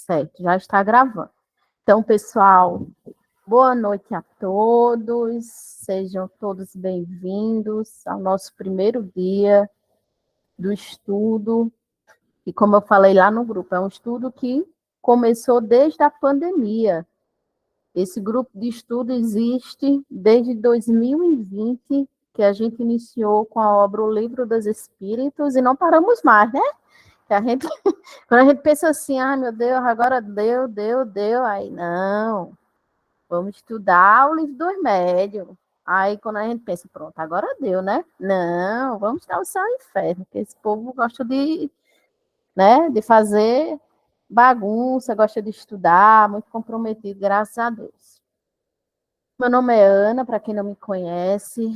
Certo, já está gravando. Então, pessoal, boa noite a todos, sejam todos bem-vindos ao nosso primeiro dia do estudo. E como eu falei lá no grupo, é um estudo que começou desde a pandemia. Esse grupo de estudo existe desde 2020, que a gente iniciou com a obra O Livro dos Espíritos, e não paramos mais, né? Que a gente, quando a gente pensa assim, ah, meu Deus, agora deu, aí não, vamos estudar o livro dos médios. Aí quando a gente pensa, pronto, agora deu, né? Não, vamos estudar o céu e o inferno, porque esse povo gosta de, né, de fazer bagunça, gosta de estudar, muito comprometido, graças a Deus. Meu nome é Ana, para quem não me conhece,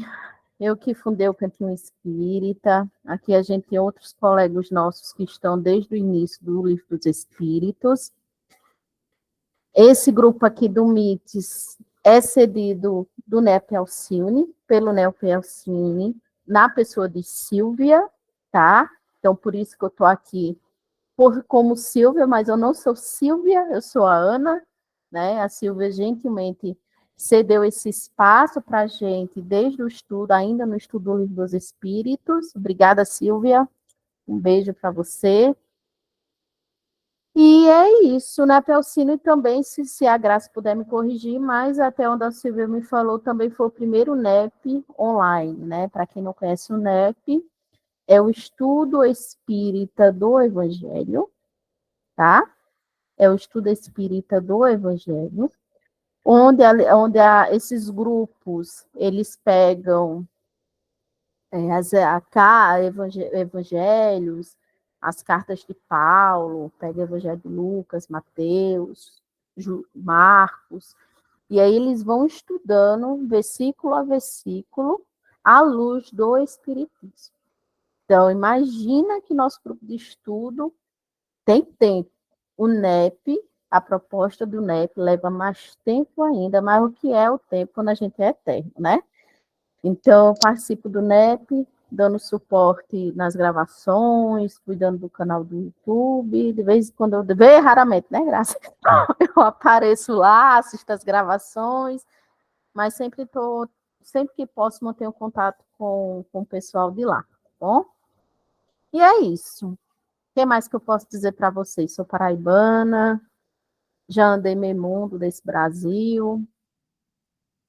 eu que fundei o Cantinho Espírita. Aqui a gente tem outros colegas nossos que estão desde o início do Livro dos Espíritos. Esse grupo aqui do MITES é cedido do NEP Alcione, pelo NEP Alcione, na pessoa de Silvia, tá? Então, por isso que eu estou aqui como Silvia, mas eu não sou Silvia, eu sou a Ana, né? A Silvia gentilmente cedeu esse espaço para a gente desde o estudo, ainda no estudo do Livro dos Espíritos. Obrigada, Silvia. Um beijo para você. E é isso, né, Pelcine? Também, se a Graça puder me corrigir, mas até onde a Silvia me falou, também foi o primeiro NEP online, né? Para quem não conhece o NEP, é o Estudo Espírita do Evangelho, tá? É o Estudo Espírita do Evangelho, onde esses grupos, eles pegam evangelhos, as cartas de Paulo, pega o Evangelho de Lucas, Mateus, Marcos, e aí eles vão estudando versículo a versículo à luz do Espiritismo. Então, imagina que nosso grupo de estudo tem tempo. O NEP, a proposta do NEP leva mais tempo ainda, mas o que é o tempo quando a gente é eterno, né? Então, eu participo do NEP, dando suporte nas gravações, cuidando do canal do YouTube, de vez em quando, bem raramente, né, Graça? Eu apareço lá, assisto as gravações, mas sempre que posso, mantenho contato com o pessoal de lá, tá bom? E é isso. O que mais que eu posso dizer para vocês? Sou paraibana, já andei meio mundo desse Brasil,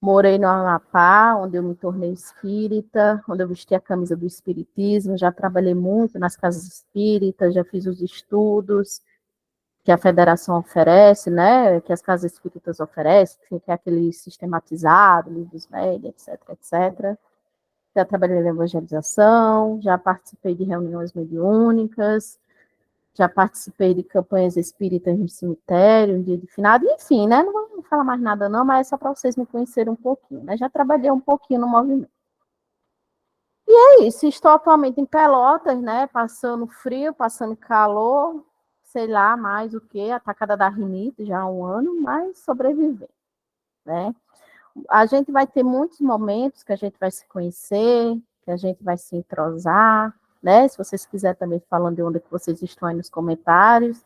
morei no Amapá, onde eu me tornei espírita, onde eu vesti a camisa do espiritismo, já trabalhei muito nas casas espíritas, já fiz os estudos que a federação oferece, né, que as casas espíritas oferecem, que é aquele sistematizado, livros médios, etc, etc. Já trabalhei na evangelização, já participei de reuniões mediúnicas, já participei de campanhas espíritas no cemitério, um dia de finado, enfim, né? Não vou falar mais nada não, mas é só para vocês me conhecerem um pouquinho, né? Já trabalhei um pouquinho no movimento. E é isso, estou atualmente em Pelotas, né? Passando frio, passando calor, sei lá mais o que, atacada da rinite já há um ano, mas sobrevivendo, né? A gente vai ter muitos momentos que a gente vai se conhecer, que a gente vai se entrosar, né? Se vocês quiserem também falando de onde que vocês estão aí nos comentários.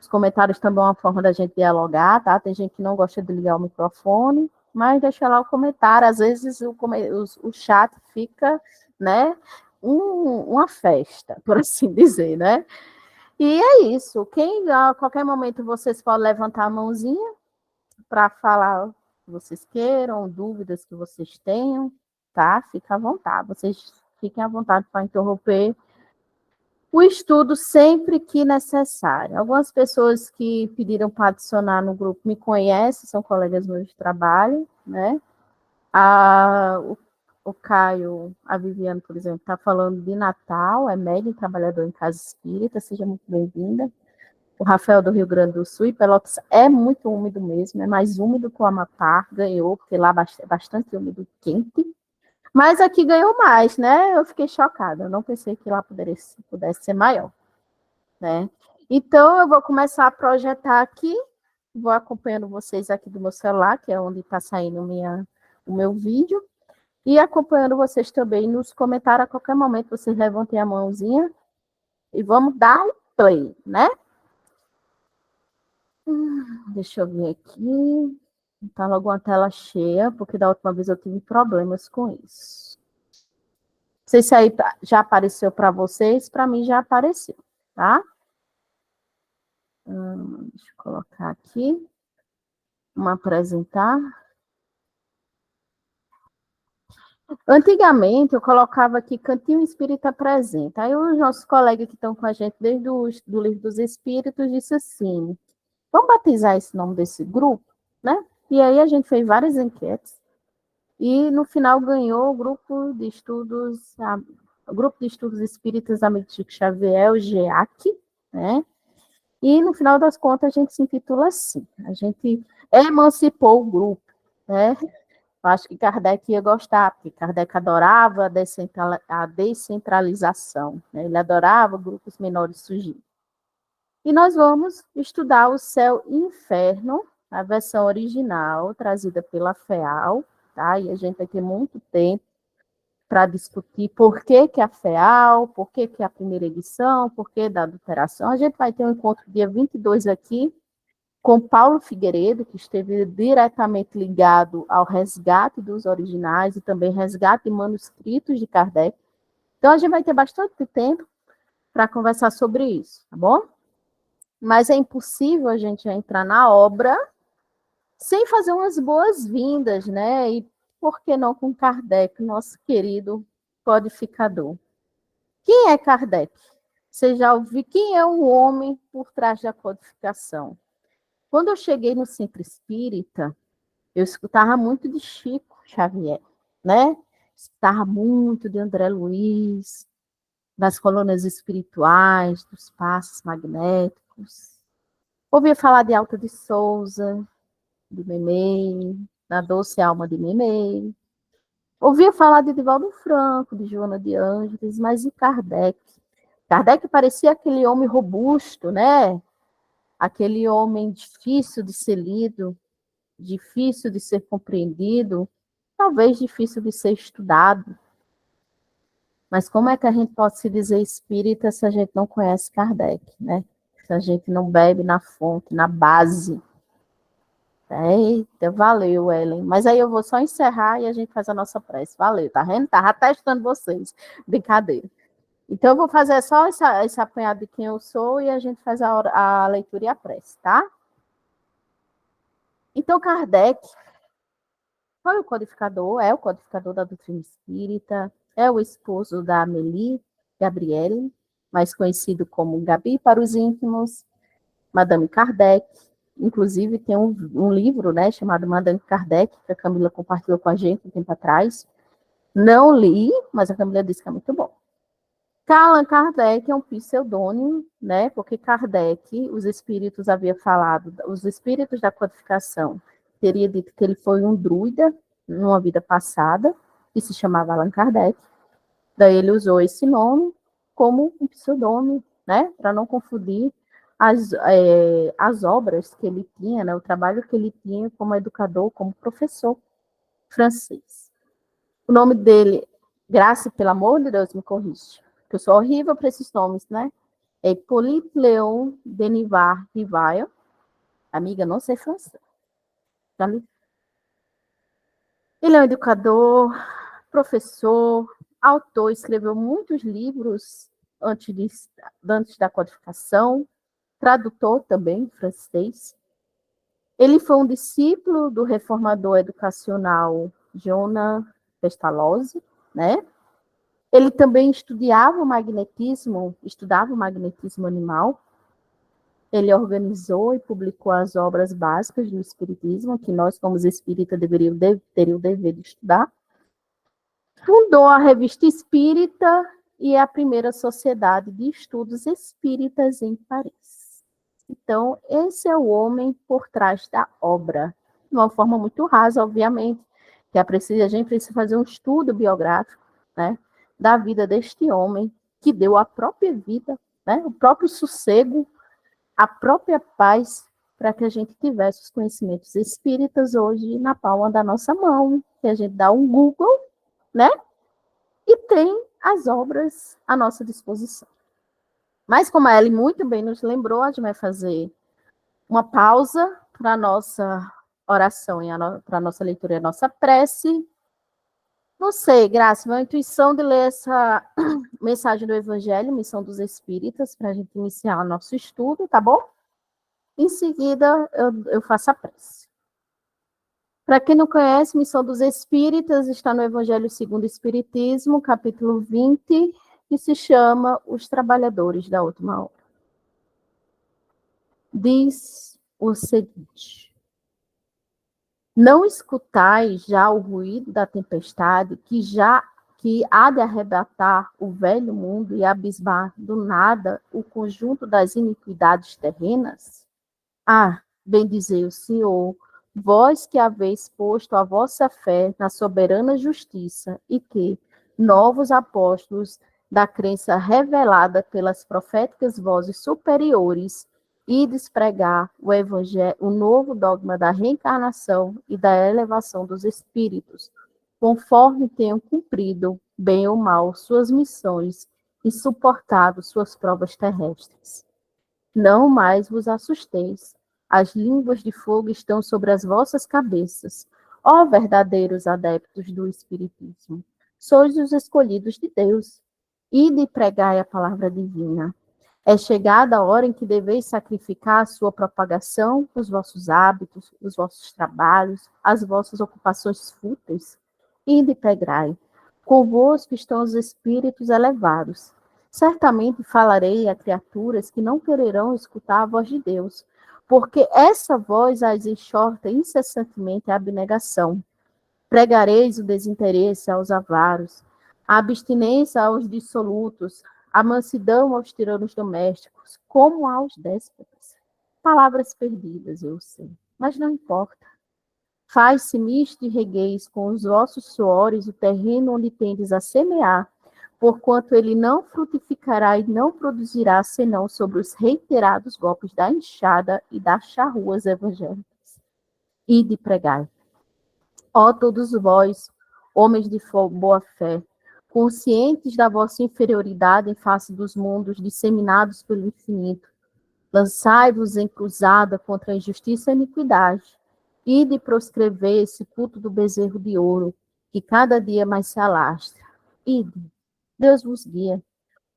Os comentários também é uma forma da gente dialogar, tá? Tem gente que não gosta de ligar o microfone, mas deixa lá o comentário. Às vezes o chat fica, né, uma festa, por assim dizer, né? E é isso. A qualquer momento vocês podem levantar a mãozinha para falar o que vocês queiram, dúvidas que vocês tenham, tá? Fica à vontade. Vocês fiquem à vontade para interromper o estudo sempre que necessário. Algumas pessoas que pediram para adicionar no grupo me conhecem, são colegas meus de trabalho, né? O Caio, a Viviane, por exemplo, está falando de Natal, é médium trabalhador em casa espírita, seja muito bem-vinda. O Rafael do Rio Grande do Sul, e Pelotas é muito úmido mesmo, é mais úmido que o Amapá, ganhou, porque lá é bastante úmido e quente. Mas aqui ganhou mais, né? Eu fiquei chocada. Eu não pensei que lá pudesse ser maior, né? Então, eu vou começar a projetar aqui, vou acompanhando vocês aqui do meu celular, que é onde está saindo o meu vídeo, e acompanhando vocês também nos comentários. A qualquer momento, vocês levantem a mãozinha e vamos dar um play, né? Deixa eu ver aqui. Tá logo uma tela cheia, porque da última vez eu tive problemas com isso. Não sei se aí já apareceu para vocês, para mim já apareceu, tá? Deixa eu colocar aqui. Vamos apresentar. Antigamente, eu colocava aqui Cantinho Espírita Presente. Aí os nossos colegas que estão com a gente desde do Livro dos Espíritos disse assim, vamos batizar esse nome desse grupo, né? E aí a gente fez várias enquetes e no final ganhou o Grupo de Estudos Espíritas Amigo Chico Xavier, o GEAC, né? E no final das contas a gente se intitula assim, a gente emancipou o grupo, né? Eu acho que Kardec ia gostar, porque Kardec adorava a descentralização, né? Ele adorava grupos menores surgirem. E nós vamos estudar o Céu e Inferno, a versão original, trazida pela FEAL, tá? E a gente vai ter muito tempo para discutir por que, que a FEAL, por que, que a primeira edição, por que da adulteração. A gente vai ter um encontro dia 22 aqui, com Paulo Figueiredo, que esteve diretamente ligado ao resgate dos originais e também resgate de manuscritos de Kardec. Então, a gente vai ter bastante tempo para conversar sobre isso, tá bom? Mas é impossível a gente entrar na obra sem fazer umas boas-vindas, né? E por que não com Kardec, nosso querido codificador? Quem é Kardec? Você já ouviu quem é o homem por trás da codificação? Quando eu cheguei no Centro Espírita, eu escutava muito de Chico Xavier, né? Escutava muito de André Luiz, das colônias espirituais, dos passos magnéticos. Ouvia falar de Alta de Souza, de Memei, da Doce Alma de Memei. Ouvia falar de Divaldo Franco, de Joana de Ângeles, mas e Kardec? Kardec parecia aquele homem robusto, né? Aquele homem difícil de ser lido, difícil de ser compreendido, talvez difícil de ser estudado. Mas como é que a gente pode se dizer espírita se a gente não conhece Kardec, né? Se a gente não bebe na fonte, na base. Eita, valeu, Ellen. Mas aí eu vou só encerrar e a gente faz a nossa prece. Valeu, tá vendo? Tava testando vocês. Brincadeira. Então, eu vou fazer só esse apanhado de quem eu sou e a gente faz a leitura e a prece, tá? Então, Kardec foi o codificador, é o codificador da doutrina espírita, é o esposo da Amélie Gabrielle, mais conhecido como Gabi para os íntimos, Madame Kardec. Inclusive, tem um livro, né, chamado Madame Kardec, que a Camila compartilhou com a gente um tempo atrás. Não li, mas a Camila disse que é muito bom. Allan Kardec é um pseudônimo, né, porque Kardec, os espíritos haviam falado, os espíritos da codificação, teria dito que ele foi um druida numa vida passada, que se chamava Allan Kardec. Daí ele usou esse nome como um pseudônimo, né, para não confundir as obras que ele tinha, né, o trabalho que ele tinha como educador, como professor francês. O nome dele, Graça, pelo amor de Deus, me corrige, que eu sou horrível para esses nomes, né? É Hippolyte Léon Denis Rivail. Amiga, não sei francês. Ele é um educador, professor, autor, escreveu muitos livros antes da codificação, tradutor também, francês. Ele foi um discípulo do reformador educacional Jonas Pestalozzi, né? Ele também estudava o magnetismo animal. Ele organizou e publicou as obras básicas do espiritismo, que nós, como espíritas, teríamos o dever de estudar. Fundou a Revista Espírita e a primeira Sociedade de Estudos Espíritas em Paris. Então, esse é o homem por trás da obra. De uma forma muito rasa, obviamente, que a gente precisa fazer um estudo biográfico, né, da vida deste homem que deu a própria vida, né, o próprio sossego, a própria paz para que a gente tivesse os conhecimentos espíritas hoje na palma da nossa mão, que a gente dá um Google, né, e tem as obras à nossa disposição. Mas como a Ellen muito bem nos lembrou, a gente vai fazer uma pausa para a nossa oração, para a nossa leitura e a nossa prece. Não sei, Graça, minha intuição de ler essa mensagem do Evangelho, Missão dos Espíritas, para a gente iniciar o nosso estudo, tá bom? Em seguida, eu faço a prece. Para quem não conhece, Missão dos Espíritas está no Evangelho segundo o Espiritismo, capítulo 20, que se chama Os Trabalhadores da Última Hora. Diz o seguinte: não escutais já o ruído da tempestade que há de arrebatar o velho mundo e abismar do nada o conjunto das iniquidades terrenas? Ah, bendizei o Senhor, vós que haveis posto a vossa fé na soberana justiça e que, novos apóstolos da crença revelada pelas proféticas vozes superiores, ides pregar o evangelho, o novo dogma da reencarnação e da elevação dos espíritos, conforme tenham cumprido, bem ou mal, suas missões e suportado suas provas terrestres. Não mais vos assusteis. As línguas de fogo estão sobre as vossas cabeças. Ó verdadeiros adeptos do Espiritismo, sois os escolhidos de Deus. Ide e pregai a palavra divina. É chegada a hora em que deveis sacrificar a sua propagação, os vossos hábitos, os vossos trabalhos, as vossas ocupações fúteis. Ide e pregai. Convosco estão os espíritos elevados. Certamente falarei a criaturas que não quererão escutar a voz de Deus, porque essa voz as exorta incessantemente à abnegação. Pregareis o desinteresse aos avaros, a abstinência aos dissolutos, a mansidão aos tiranos domésticos, como aos déspotas. Palavras perdidas, eu sei, mas não importa. Faz-se misto e regueis com os vossos suores o terreno onde tendes a semear, porquanto ele não frutificará e não produzirá senão sobre os reiterados golpes da enxada e das charruas evangélicas. Ide pregai. Ó todos vós, homens de boa fé, conscientes da vossa inferioridade em face dos mundos disseminados pelo infinito, lançai-vos em cruzada contra a injustiça e a iniquidade. Ide proscrever esse culto do bezerro de ouro, que cada dia mais se alastra. Ide, Deus vos guia.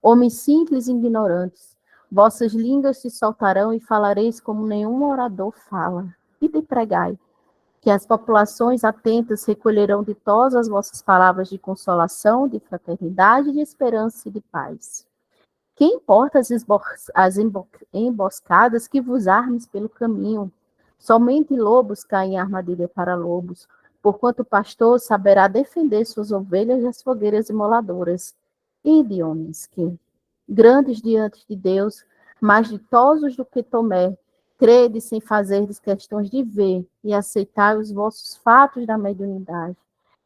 Homens simples e ignorantes, vossas línguas se soltarão e falareis como nenhum orador fala. Ide pregai, que as populações atentas recolherão de todas as vossas palavras de consolação, de fraternidade, de esperança e de paz. Que importa as emboscadas que vos armes pelo caminho? Somente lobos caem em armadilha para lobos, porquanto o pastor saberá defender suas ovelhas das fogueiras imoladoras. Ide, homens, que, grandes diante de Deus, mais ditosos do que Tomé, crede sem fazerdes questões de ver e aceitar os vossos fatos da mediunidade,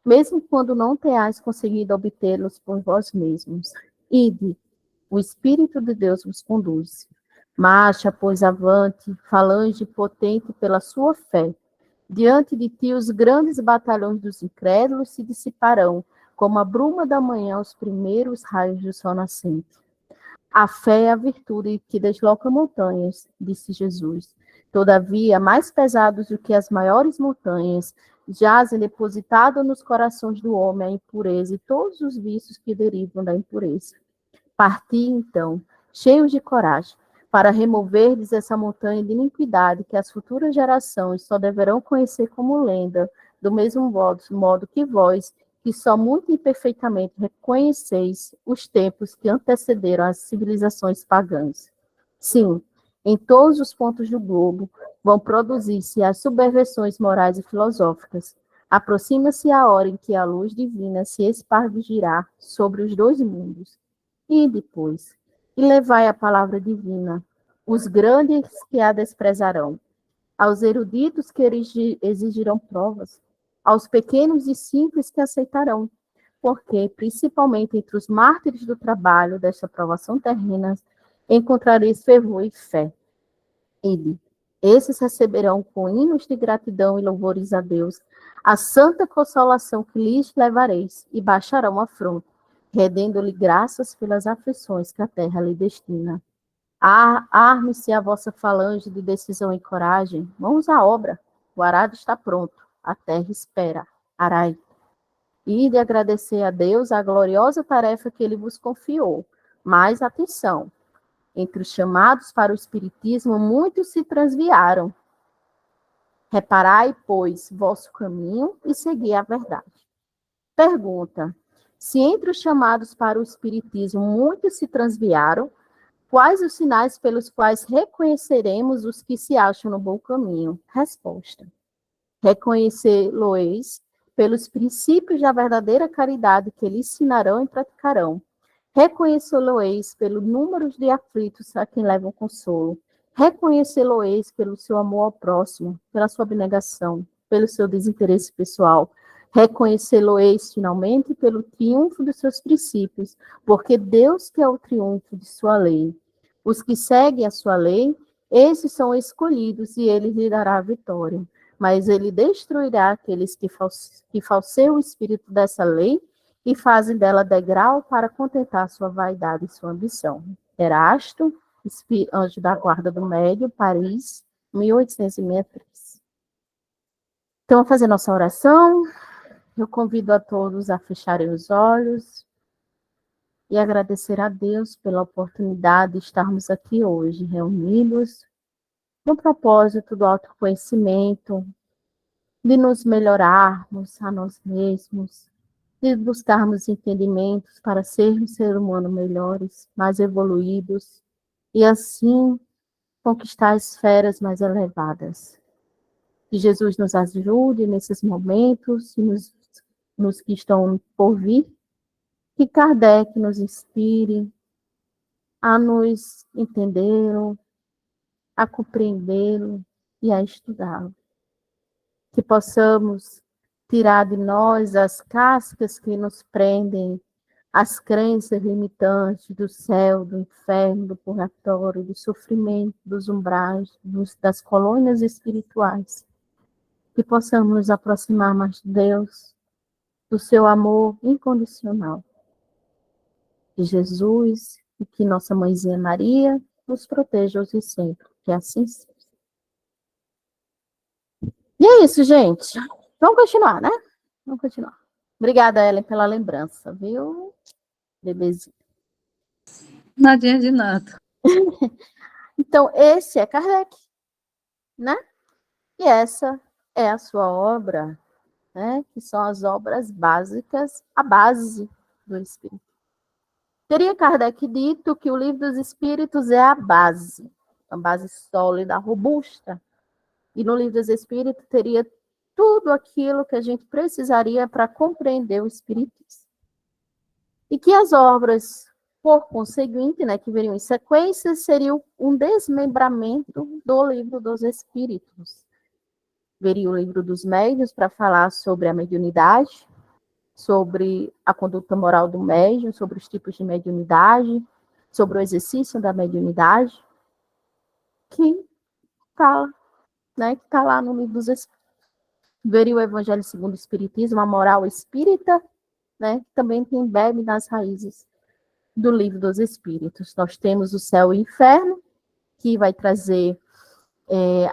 mesmo quando não tenhais conseguido obtê-los por vós mesmos. Ide, o Espírito de Deus vos conduz. Marcha, pois, avante, falange potente pela sua fé. Diante de ti os grandes batalhões dos incrédulos se dissiparão, como a bruma da manhã os primeiros raios do sol nascente. A fé é a virtude que desloca montanhas, disse Jesus. Todavia, mais pesados do que as maiores montanhas, jazem depositado nos corações do homem a impureza e todos os vícios que derivam da impureza. Parti, então, cheios de coragem, para removerdes essa montanha de iniquidade que as futuras gerações só deverão conhecer como lenda, do mesmo modo que vós, que só muito imperfeitamente reconheceis os tempos que antecederam as civilizações pagãs. Sim, em todos os pontos do globo vão produzir-se as subversões morais e filosóficas. Aproxima-se a hora em que a luz divina se espargirá sobre os dois mundos. E depois, e levai a palavra divina, os grandes que a desprezarão, aos eruditos que exigirão provas, aos pequenos e simples que aceitarão, porque, principalmente entre os mártires do trabalho desta provação terrena, encontrareis fervor e fé. Ide, esses receberão com hinos de gratidão e louvores a Deus a santa consolação que lhes levareis e baixarão a fronte, rendendo-lhe graças pelas aflições que a terra lhe destina. Arme-se a vossa falange de decisão e coragem. Mãos à obra. O arado está pronto. A terra espera. Arai. E de agradecer a Deus a gloriosa tarefa que ele vos confiou. Mas atenção, entre os chamados para o espiritismo, muitos se transviaram. Reparai, pois, vosso caminho e segui a verdade. Pergunta: se entre os chamados para o espiritismo muitos se transviaram, quais os sinais pelos quais reconheceremos os que se acham no bom caminho? Resposta: reconhecê-lo-eis pelos princípios da verdadeira caridade que lhes ensinarão e praticarão. Reconhecê-lo-eis pelo número de aflitos a quem levam consolo. Reconhecê-lo-eis pelo seu amor ao próximo, pela sua abnegação, pelo seu desinteresse pessoal. Reconhecê-lo-eis, finalmente, pelo triunfo dos seus princípios, porque Deus quer o triunfo de sua lei. Os que seguem a sua lei, esses são escolhidos e ele lhe dará a vitória. Mas ele destruirá aqueles que falseiam o espírito dessa lei e fazem dela degrau para contentar sua vaidade e sua ambição. Erasto, anjo da guarda do Médio, Paris, 1863. Então, vamos fazer nossa oração. Eu convido a todos a fecharem os olhos e agradecer a Deus pela oportunidade de estarmos aqui hoje, reunidos, no propósito do autoconhecimento, de nos melhorarmos a nós mesmos, de buscarmos entendimentos para sermos seres humanos melhores, mais evoluídos, e assim conquistar esferas mais elevadas. Que Jesus nos ajude nesses momentos, e nos que estão por vir, que Kardec nos inspire a nos entender, a compreendê-lo e a estudá-lo. Que possamos tirar de nós as cascas que nos prendem, as crenças limitantes do céu, do inferno, do purgatório, do sofrimento, dos umbrais, das colônias espirituais. Que possamos nos aproximar mais de Deus, do seu amor incondicional. De Jesus e que nossa mãezinha Maria nos proteja hoje e sempre. Que assim seja. E é isso, gente. Vamos continuar, né? Vamos continuar. Obrigada, Ellen, pela lembrança, viu? Bebezinho. Nadinha de nada. Então, esse é Kardec, né? E essa é a sua obra, né? Que são as obras básicas, a base do Espírito. Teria Kardec dito que o Livro dos Espíritos é a base sólida, robusta. E no Livro dos Espíritos teria tudo aquilo que a gente precisaria para compreender o Espiritismo. E que as obras, por conseguinte, né, que viriam em sequência, seriam um desmembramento do Livro dos Espíritos. Veria o Livro dos Médiuns para falar sobre a mediunidade, sobre a conduta moral do médium, sobre os tipos de mediunidade, sobre o exercício da mediunidade, que está, né, que tá lá no Livro dos Espíritos. Veria o Evangelho segundo o Espiritismo, a moral espírita, né, que também tem bebe nas raízes do Livro dos Espíritos. Nós temos o céu e o inferno, que vai trazer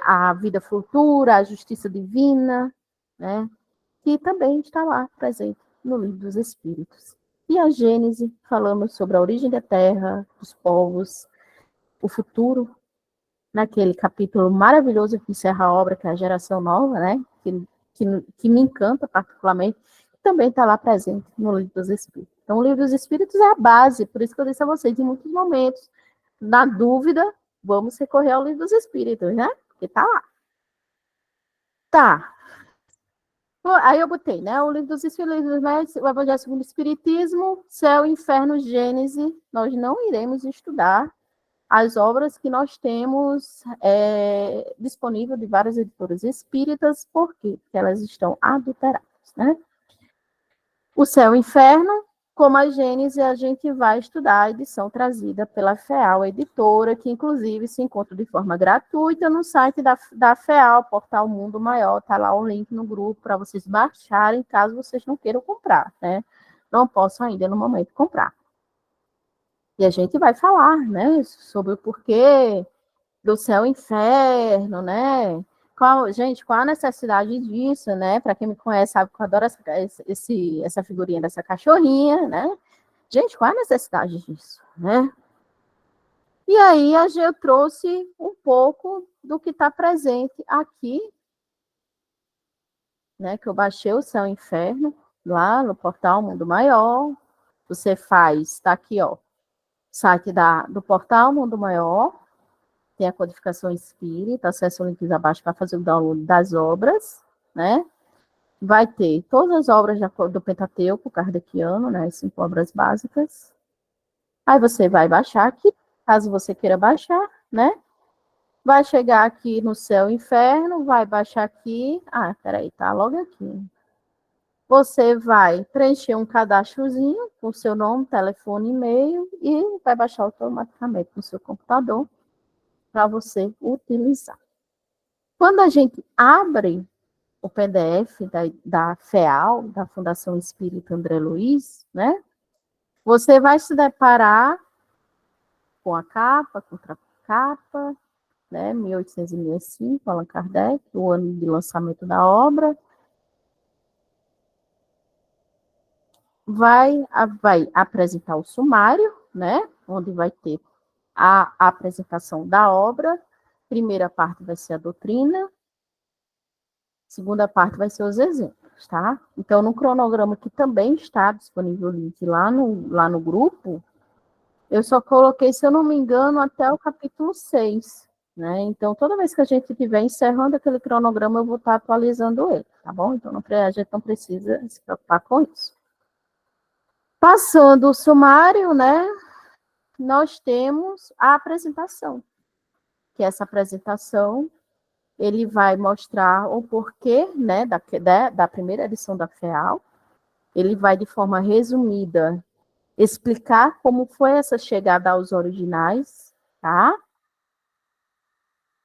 a vida futura, a justiça divina, né, que também está lá presente no Livro dos Espíritos. E a Gênese, falamos sobre a origem da Terra, dos povos, o futuro, naquele capítulo maravilhoso que encerra a obra, que é a Geração Nova, né, que me encanta particularmente, também está lá presente no Livro dos Espíritos. Então, o Livro dos Espíritos é a base, por isso que eu disse a vocês, em muitos momentos, na dúvida, vamos recorrer ao Livro dos Espíritos, né? Porque está lá. Tá. Aí eu botei, né? O Livro dos Espíritos, o Evangelho segundo o Espiritismo, Céu, Inferno, Gênese. Nós não iremos estudar as obras que nós temos disponível de várias editoras espíritas, por quê? Porque elas estão adulteradas, né? O Céu e o Inferno, como a Gênese, a gente vai estudar a edição trazida pela FEAL Editora, que inclusive se encontra de forma gratuita no site da FEAL, Portal Mundo Maior, está lá o link no grupo para vocês baixarem, caso vocês não queiram comprar, né? Não possam ainda no momento comprar. E a gente vai falar, né, sobre o porquê do céu e inferno, né? Qual a necessidade disso, né? Para quem me conhece sabe que eu adoro essa figurinha dessa cachorrinha, né? Gente, qual a necessidade disso, né? E aí eu trouxe um pouco do que está presente aqui, né? Que eu baixei o Céu e Inferno lá no portal Mundo Maior. Você faz, está aqui, ó, site do portal Mundo Maior, tem a codificação espírita, acessa o link abaixo para fazer o download das obras, né? Vai ter todas as obras do Pentateuco kardeciano, né? As 5 obras básicas. Aí você vai baixar aqui, caso você queira baixar, né? Vai chegar aqui no Céu e Inferno, vai baixar aqui. Ah, peraí, tá logo aqui. Você vai preencher um cadastrozinho com seu nome, telefone, e-mail e vai baixar automaticamente no seu computador para você utilizar. Quando a gente abre o PDF da FEAL, da Fundação Espírita André Luiz, né? Você vai se deparar com a capa, contracapa, né? 1865, Allan Kardec, o ano de lançamento da obra. Vai apresentar o sumário, né? Onde vai ter a apresentação da obra. Primeira parte vai ser a doutrina, segunda parte vai ser os exemplos, tá? Então, no cronograma que também está disponível o link lá no grupo, eu só coloquei, se eu não me engano, até o capítulo 6, né? Então, toda vez que a gente estiver encerrando aquele cronograma, eu vou estar atualizando ele, tá bom? Então, a gente não precisa se preocupar com isso. Passando o sumário, né? Nós temos a apresentação, que essa apresentação ele vai mostrar o porquê, né, da primeira edição da FEAL. Ele vai, de forma resumida, explicar como foi essa chegada aos originais, tá?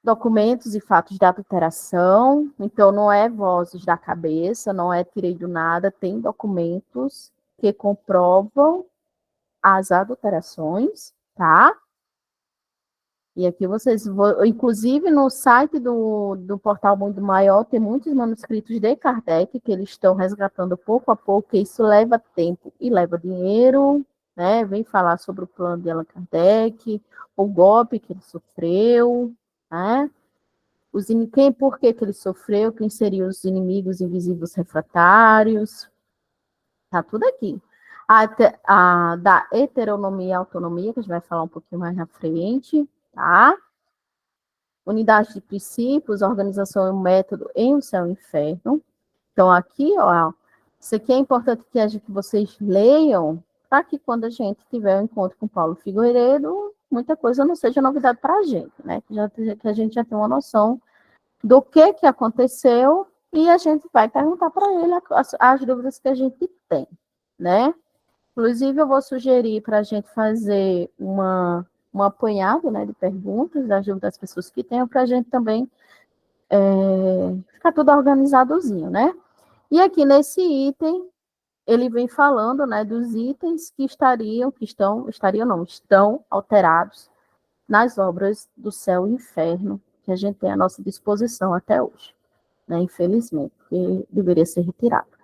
Documentos e fatos da adulteração. Então, não é vozes da cabeça, não é tirei do nada, tem documentos que comprovam as adulterações, tá? E aqui vocês, inclusive no site do Portal Mundo Maior, tem muitos manuscritos de Kardec que eles estão resgatando pouco a pouco, e isso leva tempo e leva dinheiro, né? Vem falar sobre o plano de Allan Kardec, o golpe que ele sofreu, né? Por que ele sofreu, quem seriam os inimigos invisíveis refratários, tá tudo aqui. Da heteronomia e autonomia, que a gente vai falar um pouquinho mais na frente, tá? Unidade de princípios, organização e método em o céu e o inferno. Então, aqui, ó, isso aqui é importante que vocês leiam, para que quando a gente tiver um encontro com Paulo Figueiredo, muita coisa não seja novidade para a gente, né? Que a gente já tem uma noção do que aconteceu e a gente vai perguntar para ele as dúvidas que a gente tem, né? Inclusive, eu vou sugerir para a gente fazer um apanhado, né, de perguntas, das dúvidas das pessoas que tenham, para a gente também ficar tudo organizadozinho, né? E aqui nesse item, ele vem falando, né, dos itens estão alterados nas obras do Céu e Inferno, que a gente tem à nossa disposição até hoje, né? Infelizmente, porque deveria ser retirado.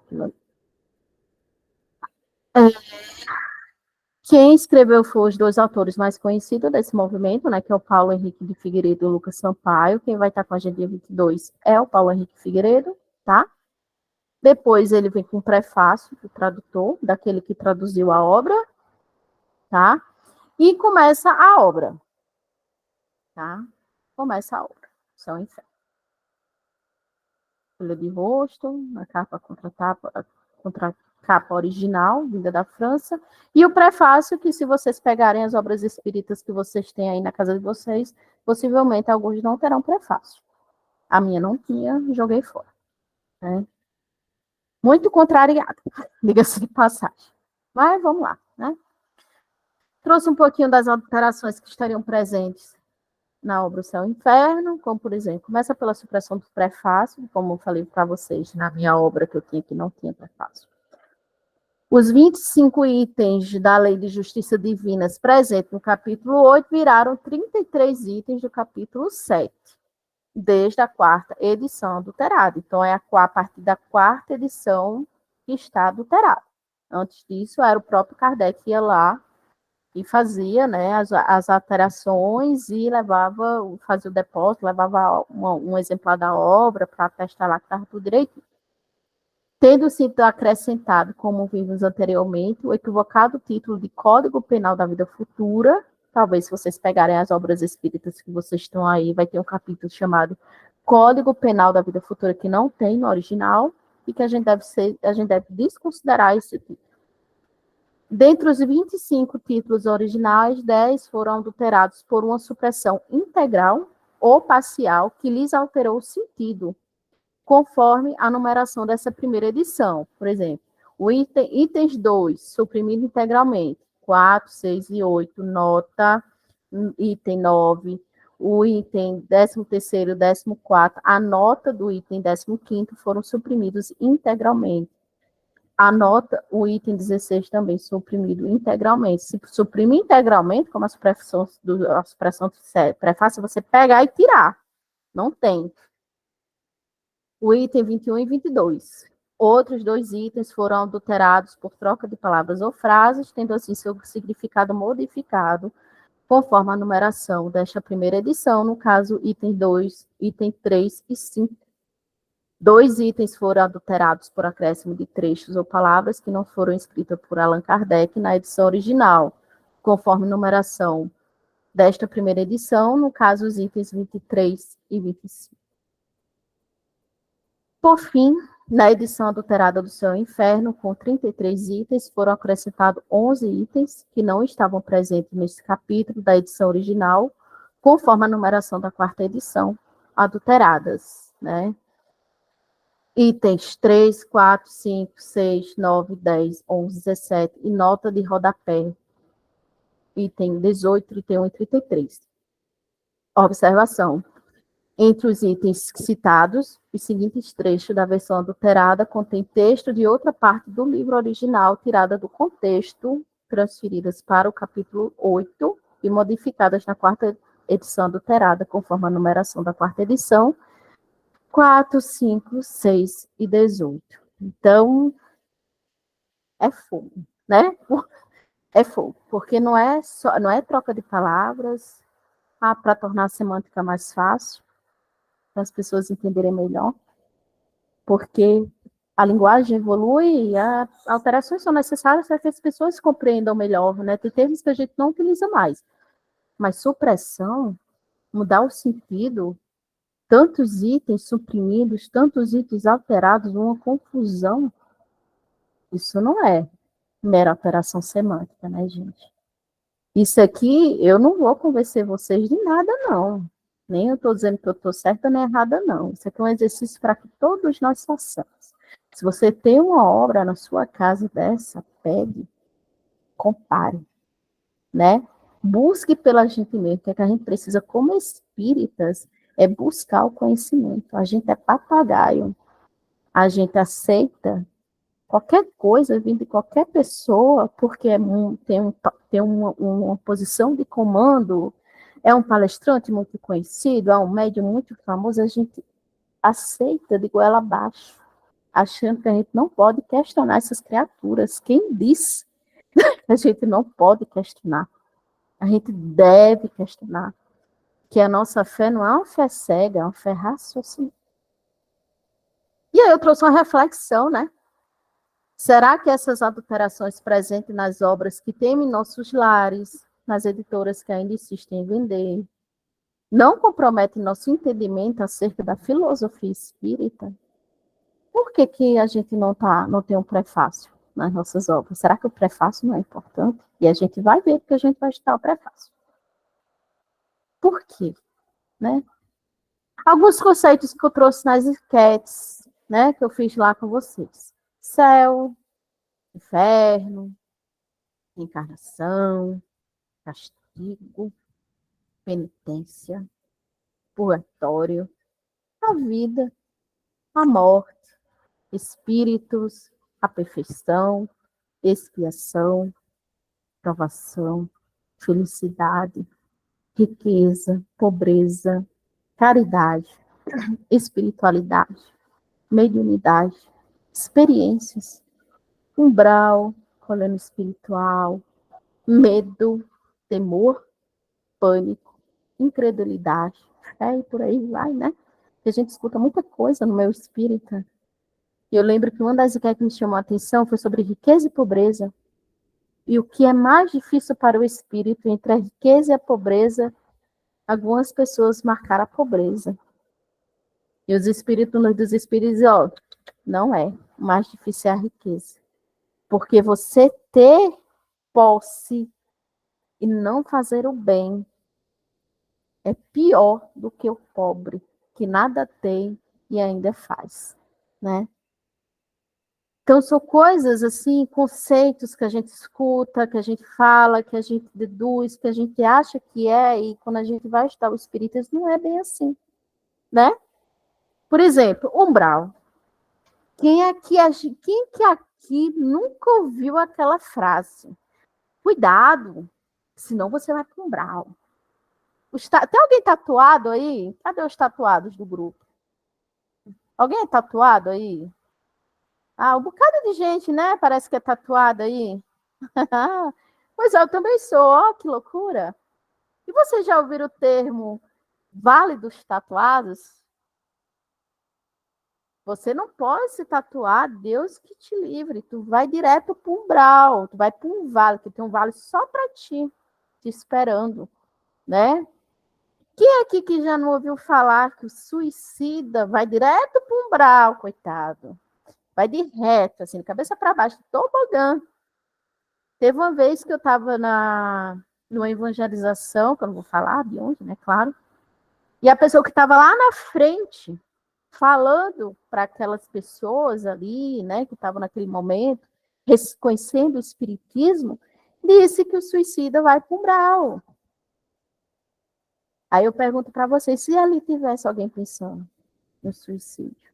Quem escreveu foi os 2 autores mais conhecidos desse movimento, né, que é o Paulo Henrique de Figueiredo e o Lucas Sampaio. Quem vai estar com a gente dia 22 é o Paulo Henrique Figueiredo, tá? Depois ele vem com o prefácio do tradutor, daquele que traduziu a obra, tá? E começa a obra, tá? Começa a obra. São Inferno. Folha de rosto, a capa contra capa original, vinda da França, e o prefácio, que se vocês pegarem as obras espíritas que vocês têm aí na casa de vocês, possivelmente alguns não terão prefácio. A minha não tinha, joguei fora. Né? Muito contrariada, diga-se de passagem. Mas vamos lá, né? Trouxe um pouquinho das alterações que estariam presentes na obra O Céu e o Inferno, como, por exemplo, começa pela supressão do prefácio, como eu falei para vocês, na minha obra que eu tinha que não tinha prefácio. Os 25 itens da Lei de Justiça Divinas presentes no capítulo 8 viraram 33 itens do capítulo 7, desde a quarta edição adulterada. Então, é a partir da quarta edição que está adulterada. Antes disso, era o próprio Kardec que ia lá e fazia, né, as alterações e fazia o depósito, levava um exemplar da obra para atestar lá que estava tudo direito. Tendo sido acrescentado, como vimos anteriormente, o equivocado título de Código Penal da Vida Futura. Talvez, se vocês pegarem as obras espíritas que vocês estão aí, vai ter um capítulo chamado Código Penal da Vida Futura, que não tem no original, e que a gente deve desconsiderar esse título. Dentre os 25 títulos originais, 10 foram adulterados por uma supressão integral ou parcial que lhes alterou o sentido, conforme a numeração dessa primeira edição. Por exemplo, itens 2, suprimido integralmente, 4, 6 e 8, nota, item 9, o item 13º e 14º, a nota do item 15º foram suprimidos integralmente. A nota, o item 16 também suprimido integralmente. Se suprime integralmente, como a supressão do prefácio, você pegar e tirar. Não tem. O item 21 e 22. Outros 2 itens foram adulterados por troca de palavras ou frases, tendo assim seu significado modificado, conforme a numeração desta primeira edição, no caso, item 2, item 3 e 5. 2 itens foram adulterados por acréscimo de trechos ou palavras que não foram escritas por Allan Kardec na edição original, conforme numeração desta primeira edição, no caso, os itens 23 e 25. Por fim, na edição adulterada do Céu e Inferno, com 33 itens, foram acrescentados 11 itens que não estavam presentes nesse capítulo da edição original, conforme a numeração da quarta edição, adulteradas, né? Itens 3, 4, 5, 6, 9, 10, 11, 17 e nota de rodapé. Item 18, 31 e 33. Observação. Entre os itens citados, os seguintes trechos da versão adulterada contêm texto de outra parte do livro original, tirada do contexto, transferidas para o capítulo 8 e modificadas na quarta edição adulterada, conforme a numeração da quarta edição, 4, 5, 6 e 18. Então, é fogo, né? É fogo, porque não é troca de palavras para tornar a semântica mais fácil, para as pessoas entenderem melhor, porque a linguagem evolui e as alterações são necessárias para que as pessoas compreendam melhor, né? Tem termos que a gente não utiliza mais, mas supressão, mudar o sentido, tantos itens suprimidos, tantos itens alterados, uma confusão, isso não é mera alteração semântica, né, gente? Isso aqui, eu não vou convencer vocês de nada, não. Nem eu estou dizendo que eu estou certa nem errada, não. Isso aqui é um exercício para que todos nós façamos. Se você tem uma obra na sua casa dessa, pegue, compare, né? Busque pela gente mesmo, que a gente precisa, como espíritas, é buscar o conhecimento. A gente é papagaio, a gente aceita qualquer coisa vindo de qualquer pessoa, porque tem uma posição de comando, é um palestrante muito conhecido, é um médium muito famoso, a gente aceita de goela abaixo, achando que a gente não pode questionar essas criaturas. Quem disse que a gente não pode questionar? A gente deve questionar, que a nossa fé não é uma fé cega, é uma fé raciocínio. E aí eu trouxe uma reflexão, né? Será que essas adulterações presentes nas obras que tem em nossos lares, nas editoras que ainda insistem em vender, não comprometem nosso entendimento acerca da filosofia espírita? Por que a gente não tem um prefácio nas nossas obras? Será que o prefácio não é importante? E a gente vai ver porque a gente vai estudar o prefácio. Por quê? Né? Alguns conceitos que eu trouxe nas enquetes, né, que eu fiz lá com vocês. Céu, inferno, encarnação, castigo, penitência, purgatório, a vida, a morte, espíritos, a perfeição, expiação, provação, felicidade, riqueza, pobreza, caridade, espiritualidade, mediunidade, experiências, umbral, colônia espiritual, medo, temor, pânico, incredulidade, fé e por aí vai, né? Que a gente escuta muita coisa no meu espírita. E eu lembro que uma das ideias que me chamou a atenção foi sobre riqueza e pobreza. E o que é mais difícil para o espírito, entre a riqueza e a pobreza, algumas pessoas marcaram a pobreza. E os espíritos dos espíritos, ó, não é. O mais difícil é a riqueza. Porque você ter posse e não fazer o bem é pior do que o pobre, que nada tem e ainda faz, né? Então, são coisas, assim, conceitos que a gente escuta, que a gente fala, que a gente deduz, que a gente acha que é, e quando a gente vai estudar o espiritismo, não é bem assim, né? Por exemplo, umbral. Quem que aqui nunca ouviu aquela frase? Cuidado, senão você vai para o umbral. Tem alguém tatuado aí? Cadê os tatuados do grupo? Alguém é tatuado aí? Ah, um bocado de gente, né? Parece que é tatuada aí. Pois é, eu também sou. Ó, que loucura. E vocês já ouviram o termo Vale dos Tatuados? Você não pode se tatuar, Deus que te livre. Tu vai direto para um umbral, tu vai para um vale, que tem um vale só para ti, te esperando, né? Quem é aqui que já não ouviu falar que o suicida vai direto para um umbral, coitado? Vai de reto, assim, de cabeça para baixo, tobogã. Teve uma vez que eu estava numa evangelização, que eu não vou falar de onde, né, claro, e a pessoa que estava lá na frente, falando para aquelas pessoas ali, né, que estavam naquele momento, reconhecendo o espiritismo, disse que o suicida vai para o umbral. Aí eu pergunto para vocês, se ali tivesse alguém pensando no suicídio,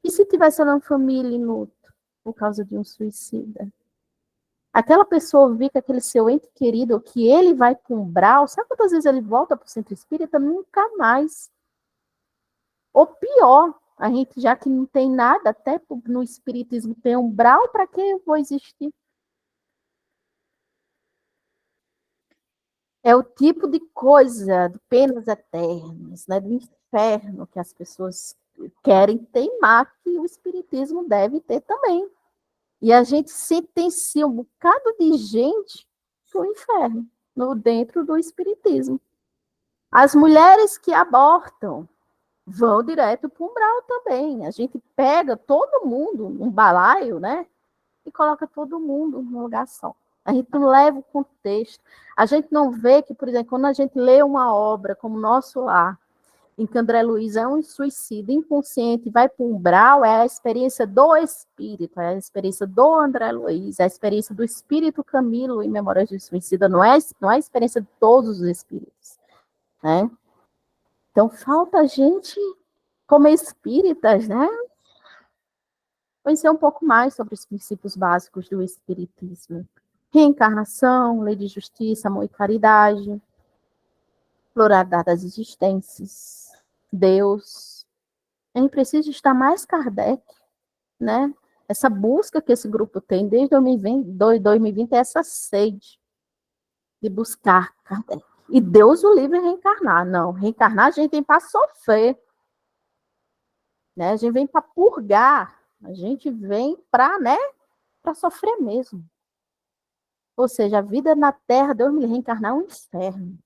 e se tivesse uma família em luto por causa de um suicida? Aquela pessoa ouvir que aquele seu ente querido, que ele vai para um umbral, sabe quantas vezes ele volta para o centro espírita? Nunca mais. Ou pior, a gente, já que não tem nada, até no espiritismo tem umbral, para que eu vou existir? É o tipo de coisa, de penas eternas, né, do inferno que as pessoas querem teimar, que o espiritismo deve ter também. E a gente sentencia um bocado de gente para o inferno, dentro do espiritismo. As mulheres que abortam vão direto para o umbral também. A gente pega todo mundo num balaio, né? E coloca todo mundo num lugar só. A gente não leva o contexto. A gente não vê que, por exemplo, quando a gente lê uma obra como Nosso Lar, em que André Luiz é um suicida inconsciente, vai para o umbral, é a experiência do espírito, é a experiência do André Luiz, é a experiência do espírito Camilo em Memórias de Suicida, não é a experiência de todos os espíritos, né? Então, falta a gente, como espíritas, né, conhecer um pouco mais sobre os princípios básicos do espiritismo. Reencarnação, lei de justiça, amor e caridade, pluralidade das existências, Deus. A gente precisa estar mais Kardec, né? Essa busca que esse grupo tem desde 2020 é essa sede de buscar Kardec. E Deus o livre reencarnar. Não, reencarnar a gente vem para sofrer. Né? A gente vem para purgar. A gente vem para, né, para sofrer mesmo. Ou seja, a vida na Terra, Deus me reencarnar é um inferno.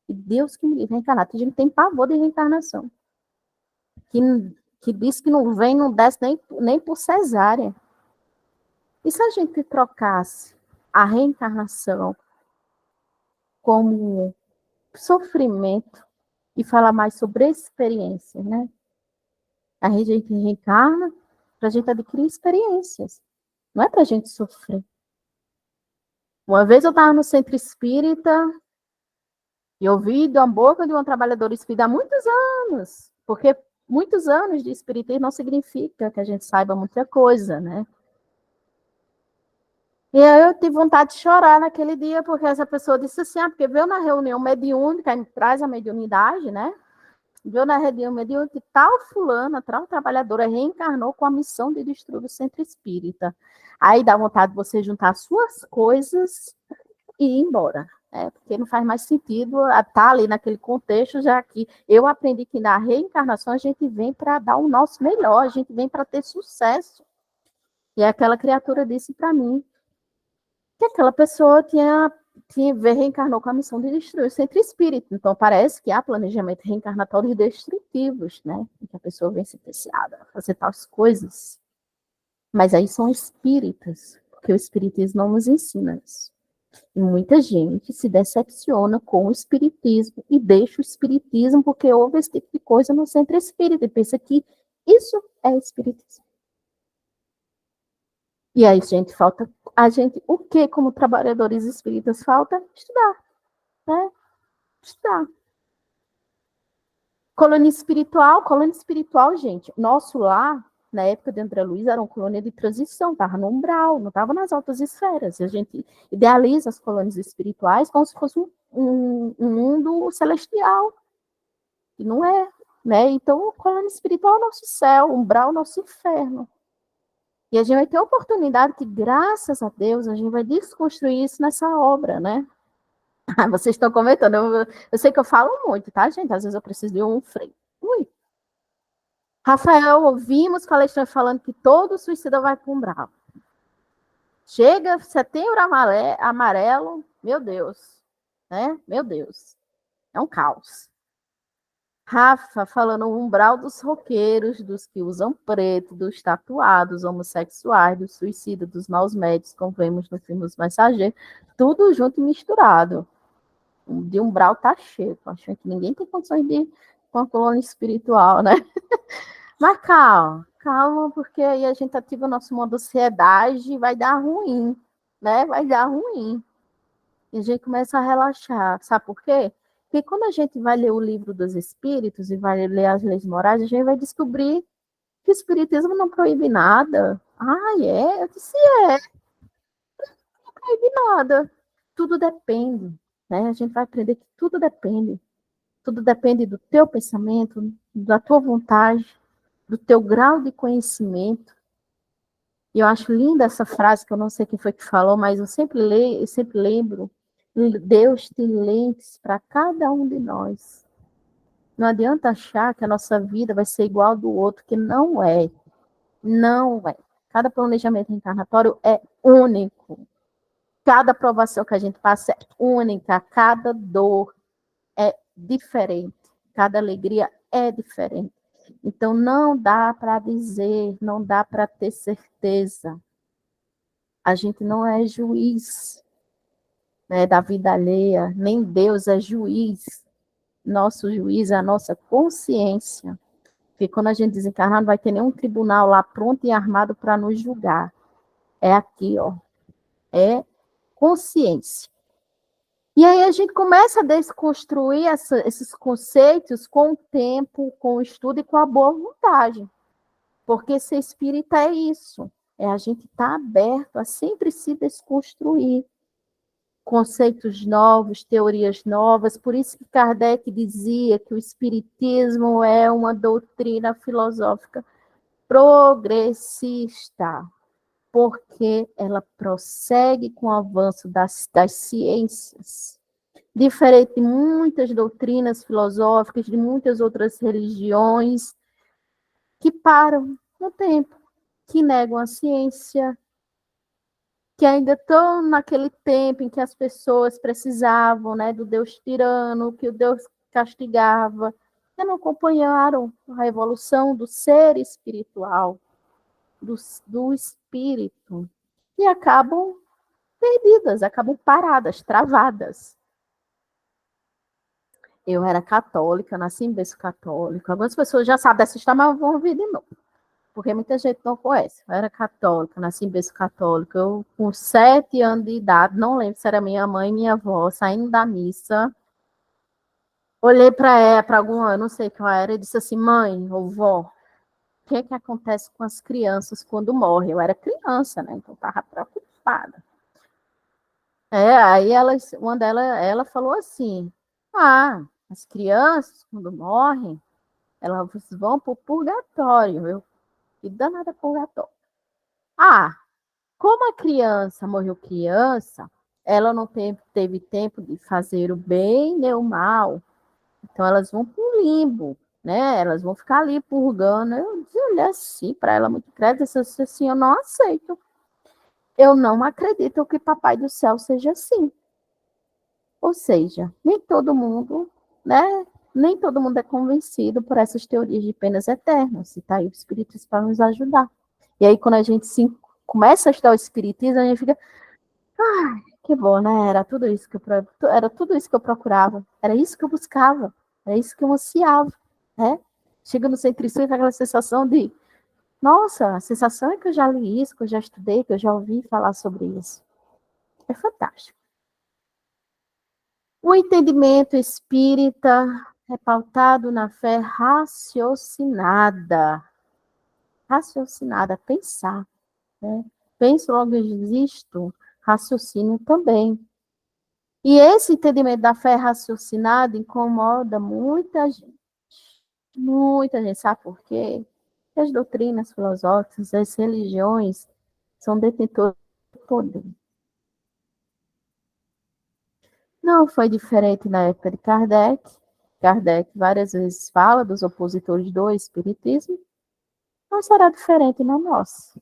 E Deus que me livre reencarnar. A gente tem pavor de reencarnação. Que diz que não vem, não desce nem por cesárea. E se a gente trocasse a reencarnação como sofrimento e falar mais sobre experiências, né? A gente reencarna para a gente adquirir experiências. Não é para a gente sofrer. Uma vez eu estava no centro espírita e ouvi da boca de uma trabalhadora espírita há muitos anos, porque muitos anos de espiritismo não significa que a gente saiba muita coisa, né? E aí eu tive vontade de chorar naquele dia, porque essa pessoa disse assim, porque veio na reunião mediúnica, aí traz a mediunidade, né? Veio na reunião mediúnica que tal fulana, tal trabalhadora reencarnou com a missão de destruir o centro espírita. Aí dá vontade de você juntar suas coisas e ir embora. Porque não faz mais sentido estar ali naquele contexto, já que eu aprendi que na reencarnação a gente vem para dar o nosso melhor, a gente vem para ter sucesso. E aquela criatura disse para mim que aquela pessoa reencarnou com a missão de destruir o centro espírita. Então, parece que há planejamento reencarnatório destrutivos, né? Em que a pessoa vem sentenciada a fazer tais coisas. Mas aí são espíritas, porque o espiritismo não nos ensina isso. E muita gente se decepciona com o espiritismo e deixa o espiritismo porque houve esse tipo de coisa no centro espírita e pensa que isso é espiritismo. E aí, gente, falta a gente, o que como trabalhadores espíritas falta? Estudar, né? Estudar. Colônia espiritual, gente, nosso lar, na época de André Luiz, era uma colônia de transição, estava no umbral, não estava nas altas esferas. E a gente idealiza as colônias espirituais como se fosse um mundo celestial, e não é, né? Então, colônia espiritual é o nosso céu, umbral é o nosso inferno. E a gente vai ter a oportunidade que, graças a Deus, a gente vai desconstruir isso nessa obra, né? Vocês estão comentando, eu sei que eu falo muito, tá, gente? Às vezes eu preciso de um freio. Ui. Rafael, ouvimos o Alexandre falando que todo suicida vai para um umbral. Chega setembro amarelo, meu Deus, né? Meu Deus, é um caos. Rafa falando o umbral dos roqueiros, dos que usam preto, dos tatuados, homossexuais, dos suicidas, dos maus médicos, como vemos no filme Os Mensageiros, tudo junto e misturado. De umbral tá cheio, tô achando que ninguém tem condições de ir com a colônia espiritual, né? Mas calma, calma, porque aí a gente ativa o nosso modo ansiedade e vai dar ruim, né? Vai dar ruim. E a gente começa a relaxar. Sabe por quê? Porque quando a gente vai ler o livro dos espíritos e vai ler as leis morais, a gente vai descobrir que o espiritismo não proíbe nada. Ah, é? Eu disse, não proíbe nada. Tudo depende, né? A gente vai aprender que tudo depende. Tudo depende do teu pensamento, da tua vontade, do teu grau de conhecimento. E eu acho linda essa frase, que eu não sei quem foi que falou, mas eu sempre lembro, Deus tem lentes para cada um de nós. Não adianta achar que a nossa vida vai ser igual ao do outro, que não é. Não é. Cada planejamento reencarnatório é único. Cada aprovação que a gente passa é única. Cada dor é diferente. Cada alegria é diferente. Então, não dá para dizer, não dá para ter certeza. A gente não é juiz, né, da vida alheia, nem Deus é juiz. Nosso juiz é a nossa consciência. Porque quando a gente desencarnar, não vai ter nenhum tribunal lá pronto e armado para nos julgar. É aqui, ó. É consciência. E aí a gente começa a desconstruir esses conceitos com o tempo, com o estudo e com a boa vontade. Porque ser espírita é isso. É a gente estar aberto a sempre se desconstruir. Conceitos novos, teorias novas. Por isso que Kardec dizia que o espiritismo é uma doutrina filosófica progressista, porque ela prossegue com o avanço das ciências. Diferente de muitas doutrinas filosóficas, de muitas outras religiões, que param no tempo, que negam a ciência, que ainda estão naquele tempo em que as pessoas precisavam, né, do Deus tirano, que o Deus castigava, que não acompanharam a evolução do ser espiritual, do espírito, e acabam perdidas, acabam paradas, travadas. Eu era católica, nasci em berço católico. Algumas pessoas já sabem dessa história, mas vão ouvir de novo, porque muita gente não conhece. Eu era católica, nasci em berço católico. Eu, com 7 anos de idade, não lembro se era minha mãe e minha avó, saindo da missa, olhei para ela, para alguma, eu não sei qual era, e disse assim: mãe ou vó, o que acontece com as crianças quando morrem? Eu era criança, né? Então eu estava preocupada. Aí ela falou assim, as crianças, quando morrem, elas vão para o purgatório. Que danada purgatório. Como a criança morreu criança, ela não teve tempo de fazer o bem nem o mal. Então elas vão para o limbo, né? Elas vão ficar ali purgando. Eu olhei assim para ela muito crédito, eu disse assim, eu não aceito. Eu não acredito que Papai do Céu seja assim. Ou seja, nem todo mundo, né? Nem todo mundo é convencido por essas teorias de penas eternas. E tá aí o Espiritismo para nos ajudar. E aí, quando a gente começa a estudar o Espiritismo, a gente fica, que bom, né? Era tudo isso que eu procurava, era isso que eu buscava, era isso que eu ansiava, né? Chega no centro espírita aquela sensação de, nossa, a sensação é que eu já li isso, que eu já estudei, que eu já ouvi falar sobre isso. É fantástico. O entendimento espírita é pautado na fé raciocinada. Raciocinada, pensar, né? Penso, logo existo, raciocínio também. E esse entendimento da fé raciocinada incomoda muita gente. Muita gente. Sabe por quê? Porque as doutrinas filosóficas, as religiões, são detentores do poder. Não foi diferente na época de Kardec. Kardec várias vezes fala dos opositores do Espiritismo. Não será diferente na nossa.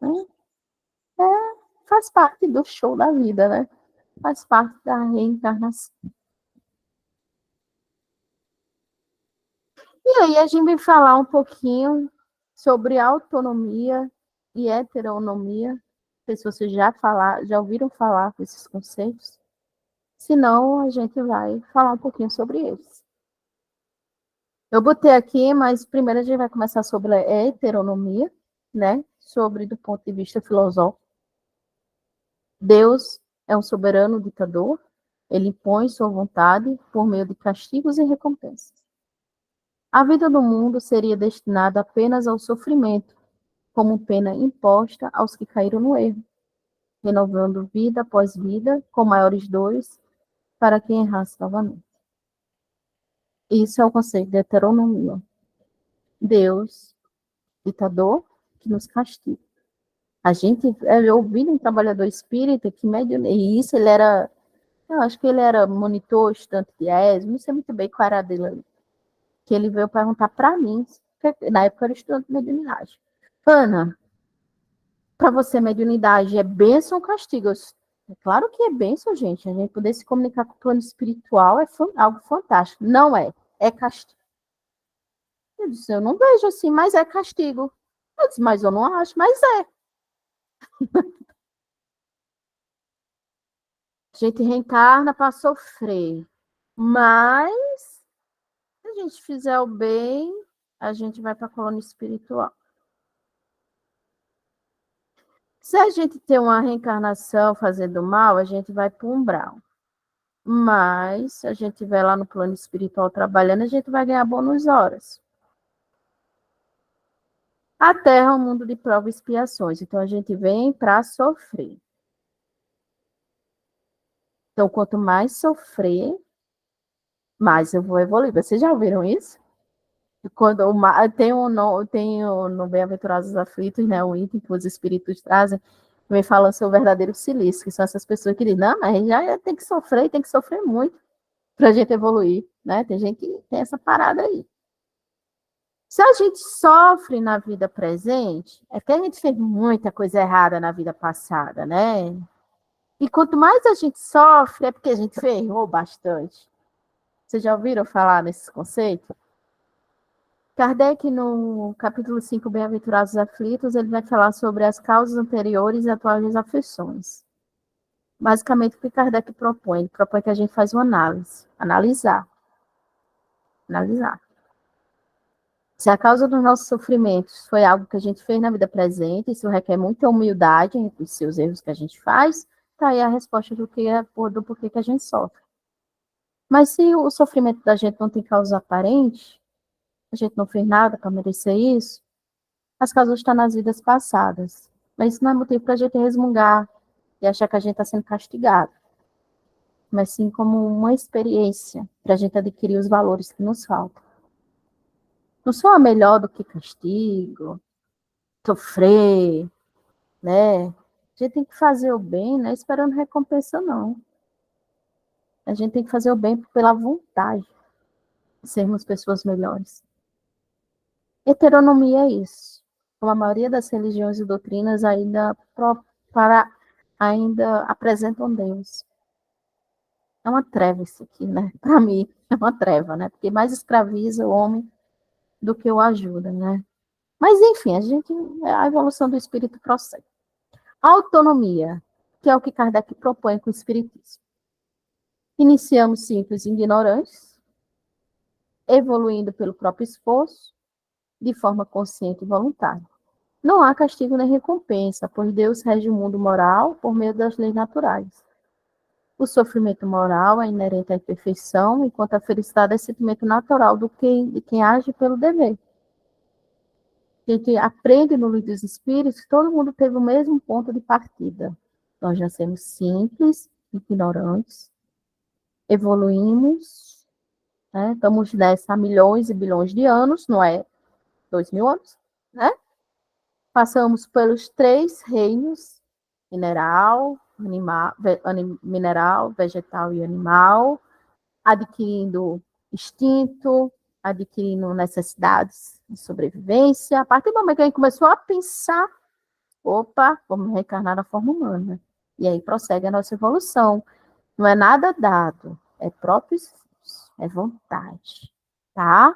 Né? Faz parte do show da vida, né? Faz parte da reencarnação. E aí a gente vai falar um pouquinho sobre autonomia e heteronomia. Não sei se vocês já ouviram falar desses conceitos. Se não, a gente vai falar um pouquinho sobre eles. Eu botei aqui, mas primeiro a gente vai começar sobre a heteronomia, né? Sobre do ponto de vista filosófico. Deus é um soberano ditador. Ele impõe sua vontade por meio de castigos e recompensas. A vida do mundo seria destinada apenas ao sofrimento, como pena imposta aos que caíram no erro, renovando vida após vida, com maiores dores, para quem errasse novamente. Isso é o conceito de heteronomia. Deus, ditador, que nos castiga. A gente, eu ouvi um trabalhador espírita que e isso ele era, eu acho que ele era monitor, estudante de ESO, não sei muito bem qual era dele, que ele veio perguntar para mim, na época eu era estudante de mediunidade. Ana, para você, mediunidade é bênção ou castigo? É claro que é bênção, gente. A gente poder se comunicar com o plano espiritual é algo fantástico. Não é, é castigo. Eu disse, eu não vejo assim, mas é castigo. Eu disse, mas eu não acho, mas é. A gente reencarna para sofrer. Mas, se a gente fizer o bem, a gente vai para a colônia espiritual. Se a gente ter uma reencarnação fazendo mal, a gente vai para o umbral. Mas, se a gente estiver lá no plano espiritual trabalhando, a gente vai ganhar bônus horas. A Terra é um mundo de provas e expiações, então a gente vem para sofrer. Então, quanto mais sofrer, mais eu vou evoluir. Vocês já ouviram isso? Quando no Bem-aventurados Aflitos, né, um item que os espíritos trazem, vem falando sobre o verdadeiro silício, que são essas pessoas que dizem, não, mas já tem que sofrer muito para a gente evoluir, né? Tem gente que tem essa parada aí. Se a gente sofre na vida presente, é porque a gente fez muita coisa errada na vida passada, né? E quanto mais a gente sofre, é porque a gente errou bastante. Vocês já ouviram falar nesse conceito? Kardec, no capítulo 5, Bem-aventurados aflitos, ele vai falar sobre as causas anteriores e atuais das aflições. Basicamente, o que Kardec propõe? Ele propõe que a gente faça uma análise. Analisar. Se a causa dos nossos sofrimentos foi algo que a gente fez na vida presente, isso requer muita humildade em reconhecer os erros que a gente faz, tá aí a resposta do porquê que a gente sofre. Mas se o sofrimento da gente não tem causa aparente, a gente não fez nada para merecer isso, as causas estão nas vidas passadas. Mas isso não é motivo para a gente resmungar, e achar que a gente está sendo castigado, mas sim como uma experiência para a gente adquirir os valores que nos faltam. Não sou a melhor do que castigo, sofrer, né? A gente tem que fazer o bem, não é esperando recompensa, não. A gente tem que fazer o bem pela vontade de sermos pessoas melhores. Heteronomia é isso. Como a maioria das religiões e doutrinas ainda apresentam Deus. É uma treva isso aqui, né? Para mim, é uma treva, né? Porque mais escraviza o homem do que o ajuda, né? Mas, enfim, a evolução do espírito prossegue. Autonomia, que é o que Kardec propõe com o espiritismo. Iniciamos simples e ignorantes, evoluindo pelo próprio esforço, de forma consciente e voluntária. Não há castigo nem recompensa, pois Deus rege o mundo moral por meio das leis naturais. O sofrimento moral é inerente à imperfeição, enquanto a felicidade é sentimento natural de quem age pelo dever. A gente aprende no Livro dos Espíritos que todo mundo teve o mesmo ponto de partida. Nós nascemos simples, ignorantes, evoluímos, né? Estamos nessa há milhões e bilhões de anos, não é 2.000 anos, né? Passamos pelos 3 reinos, mineral, vegetal e animal, adquirindo instinto, adquirindo necessidades de sobrevivência. A partir do momento que a gente começou a pensar, opa, vamos reencarnar na forma humana. E aí prossegue a nossa evolução. Não é nada dado, é próprio esforço, é vontade, tá?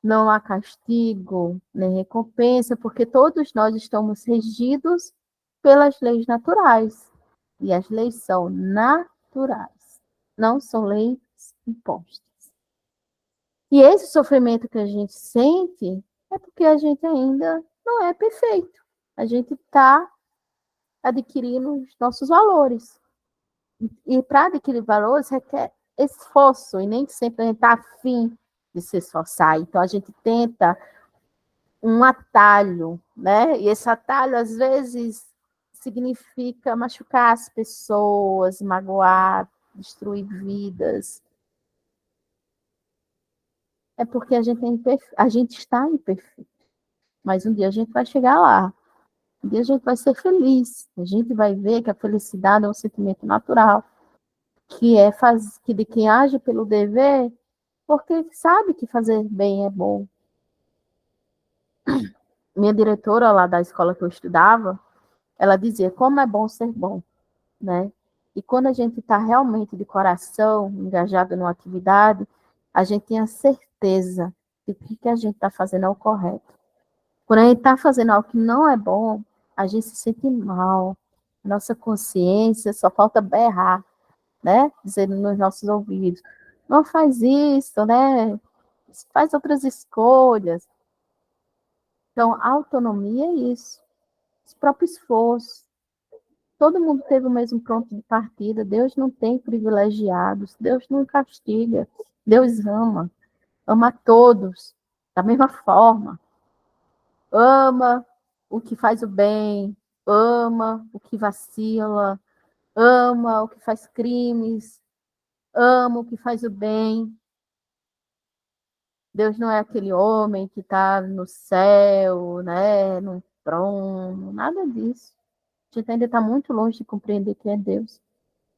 Não há castigo nem recompensa, porque todos nós estamos regidos pelas leis naturais. E as leis são naturais, não são leis impostas. E esse sofrimento que a gente sente é porque a gente ainda não é perfeito. A gente está adquirindo os nossos valores. E para adquirir valores requer esforço, e nem sempre a gente está afim de se esforçar. Então a gente tenta um atalho, né? E esse atalho, às vezes, significa machucar as pessoas, magoar, destruir vidas. É porque a gente está imperfeito. Mas um dia a gente vai chegar lá. Um dia a gente vai ser feliz. A gente vai ver que a felicidade é um sentimento natural, que de quem age pelo dever, porque sabe que fazer bem é bom. Minha diretora lá da escola que eu estudava, ela dizia como é bom ser bom, né? E quando a gente está realmente de coração engajado numa atividade, a gente tem a certeza de que o que a gente está fazendo é o correto. Quando a gente está fazendo algo que não é bom, a gente se sente mal. Nossa consciência só falta berrar, né? Dizendo nos nossos ouvidos, não faz isso, né? Faz outras escolhas. Então, a autonomia é isso. Esse próprio esforço. Todo mundo teve o mesmo ponto de partida. Deus não tem privilegiados. Deus não castiga. Deus ama. Ama a todos. Da mesma forma. Ama o que faz o bem. Ama o que vacila. Ama o que faz crimes. Ama o que faz o bem. Deus não é aquele homem que está no céu, né, no trono, nada disso. A gente ainda está muito longe de compreender quem é Deus.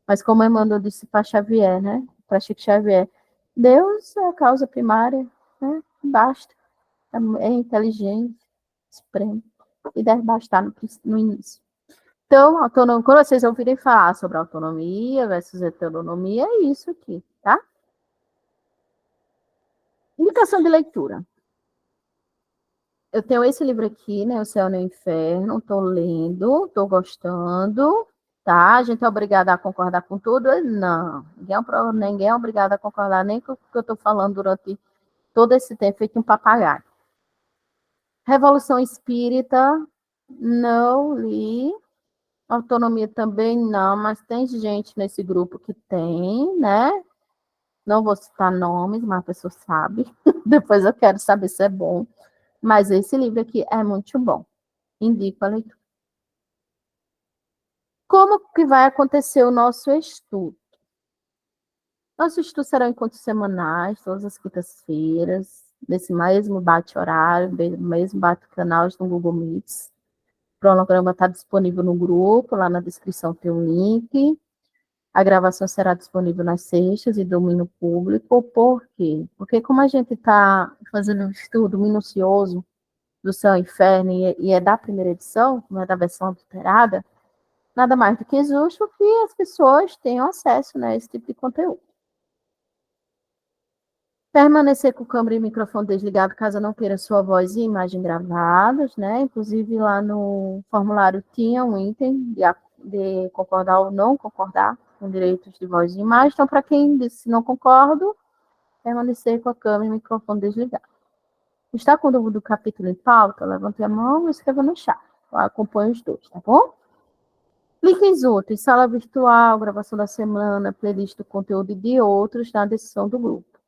Mas como Emmanuel disse para Xavier, né, para Chico Xavier, Deus é a causa primária, né, basta. É inteligente, supremo, e deve bastar no início. Então, quando vocês ouvirem falar sobre autonomia versus heteronomia, é isso aqui, tá? Indicação de leitura. Eu tenho esse livro aqui, né? O Céu no Inferno. Estou lendo, estou gostando, tá? A gente é obrigada a concordar com tudo? Não. Ninguém é obrigado a concordar nem com o que eu estou falando durante todo esse tempo, feito um papagaio. Revolução Espírita, não li. Autonomia também não, mas tem gente nesse grupo que tem, né? Não vou citar nomes, mas a pessoa sabe. Depois eu quero saber se é bom. Mas esse livro aqui é muito bom. Indico a leitura. Como que vai acontecer o nosso estudo? Nossos estudos serão encontros semanais, todas as quintas-feiras, nesse mesmo bate-horário, mesmo bate-canal no Google Meets. O cronograma está disponível no grupo, lá na descrição tem um link. A gravação será disponível nas sextas e domingo público. Por quê? Porque como a gente está fazendo um estudo minucioso do Céu e Inferno e é da primeira edição, não é da versão adulterada, nada mais do que justo que as pessoas tenham acesso, né, a esse tipo de conteúdo. Permanecer com câmera e microfone desligado caso não queira sua voz e imagem gravados, né? Inclusive lá no formulário tinha um item de concordar ou não concordar com direitos de voz e imagem. Então, para quem disse não concordo, permanecer com a câmera e microfone desligado. Está com dúvida do capítulo em pauta? Levante a mão e escreva no chat. Eu acompanho os dois, tá bom? Links úteis, sala virtual, gravação da semana, playlist do conteúdo e de outros na descrição do grupo.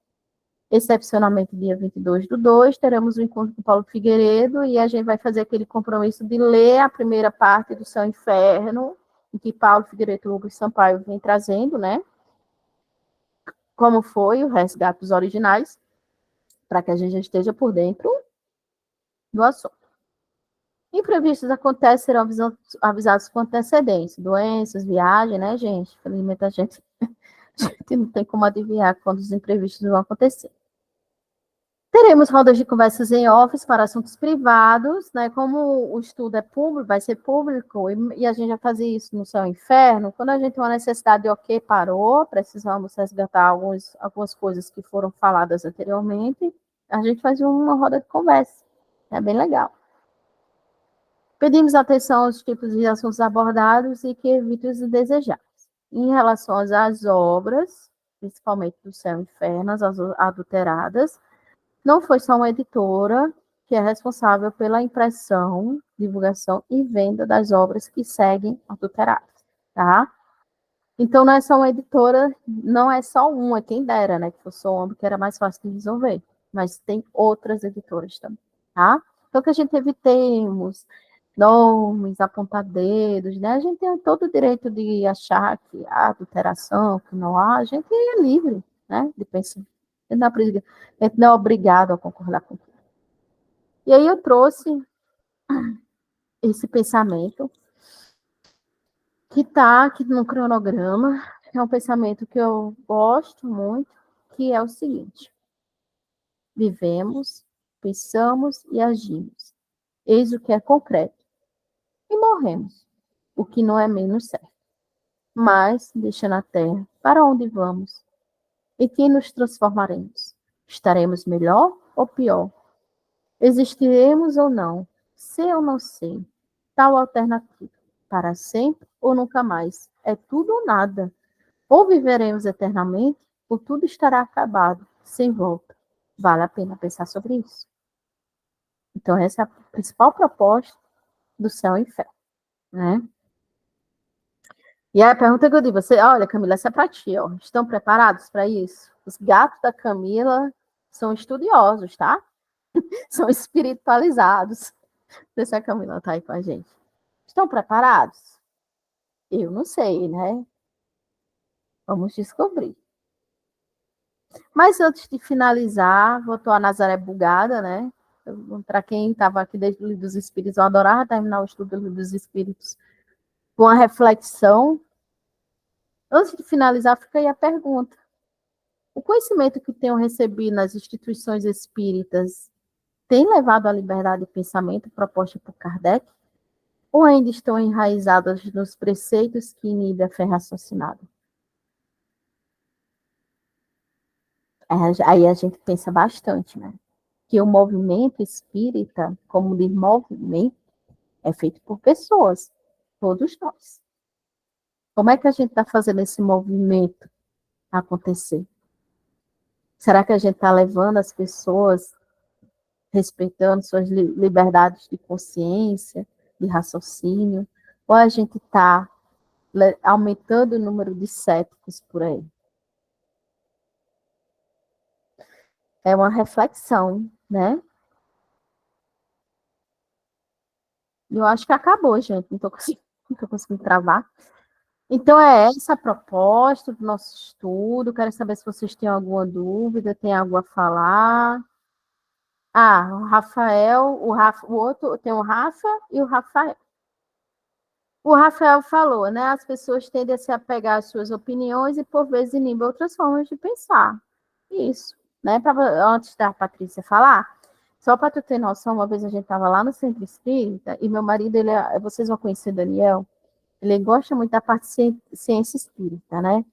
Excepcionalmente, dia 22/2, teremos um encontro com Paulo Figueiredo e a gente vai fazer aquele compromisso de ler a primeira parte do Céu e Inferno, em que Paulo Figueiredo e Lucas Sampaio vem trazendo, né? Como foi o resgate dos originais, para que a gente esteja por dentro do assunto. Imprevistos acontecem, serão avisados com antecedência. Doenças, viagem, né, gente? Infelizmente, a gente não tem como adivinhar quando os imprevistos vão acontecer. Teremos rodas de conversas em office para assuntos privados, né? Como o estudo é público, vai ser público, e a gente já fazia isso no Céu e Inferno, quando a gente tem uma necessidade de ok, parou, precisamos resgatar algumas coisas que foram faladas anteriormente, a gente faz uma roda de conversa. É bem legal. Pedimos atenção aos tipos de assuntos abordados e que evite os indesejados. Em relação às obras, principalmente do Céu e Inferno, as adulteradas, não foi só uma editora que é responsável pela impressão, divulgação e venda das obras que seguem adulteradas, tá? Então, não é só uma editora, não é só uma, quem dera, né? Que fosse uma, que era mais fácil de resolver. Mas tem outras editoras também, tá? Então, que a gente evitemos nomes, apontadedos, né? A gente tem todo o direito de achar que há adulteração, que não há, a gente é livre, né? De pensar. A gente não é obrigado a concordar com tudo. E aí eu trouxe esse pensamento que está aqui no cronograma, é um pensamento que eu gosto muito, que é o seguinte: vivemos, pensamos e agimos. Eis o que é concreto. E morremos, o que não é menos certo. Mas, deixando a terra, para onde vamos? Em que nos transformaremos? Estaremos melhor ou pior? Existiremos ou não? Sei ou não sei? Tal alternativa. Para sempre ou nunca mais? É tudo ou nada. Ou viveremos eternamente, ou tudo estará acabado, sem volta. Vale a pena pensar sobre isso. Então, essa é a principal proposta do Céu e Inferno, né? E aí a pergunta que eu digo, você, olha, Camila, essa é para ti, ó. Estão preparados para isso? Os gatos da Camila são estudiosos, tá? São espiritualizados. Não sei se a Camila tá aí com a gente. Estão preparados? Eu não sei, né? Vamos descobrir. Mas antes de finalizar, voltou a Nazaré Bugada, né? Para quem estava aqui desde o Livro dos Espíritos, eu adorava terminar o estudo do Livro dos Espíritos com a reflexão. Antes de finalizar, fica aí a pergunta. O conhecimento que tenho recebido nas instituições espíritas tem levado à liberdade de pensamento proposta por Kardec? Ou ainda estão enraizadas nos preceitos que inibem a fé raciocinada? Aí a gente pensa bastante, né? Que o movimento espírita, como de movimento, é feito por pessoas, todos nós. Como é que a gente está fazendo esse movimento acontecer? Será que a gente está levando as pessoas, respeitando suas liberdades de consciência, de raciocínio, ou a gente está aumentando o número de céticos por aí? É uma reflexão, né? Eu acho que acabou, gente. Não tô conseguindo travar. Então, é essa a proposta do nosso estudo. Quero saber se vocês têm alguma dúvida, têm algo a falar. Ah, o Rafael, o outro, tem o Rafa e o Rafael. O Rafael falou, né? As pessoas tendem a se apegar às suas opiniões e, por vezes, inibem outras formas de pensar. Isso, né? Antes da Patrícia falar, só para tu ter noção, uma vez a gente estava lá no Centro Espírita e meu marido, vocês vão conhecer o Daniel, ele gosta muito da parte de ciência espírita, né?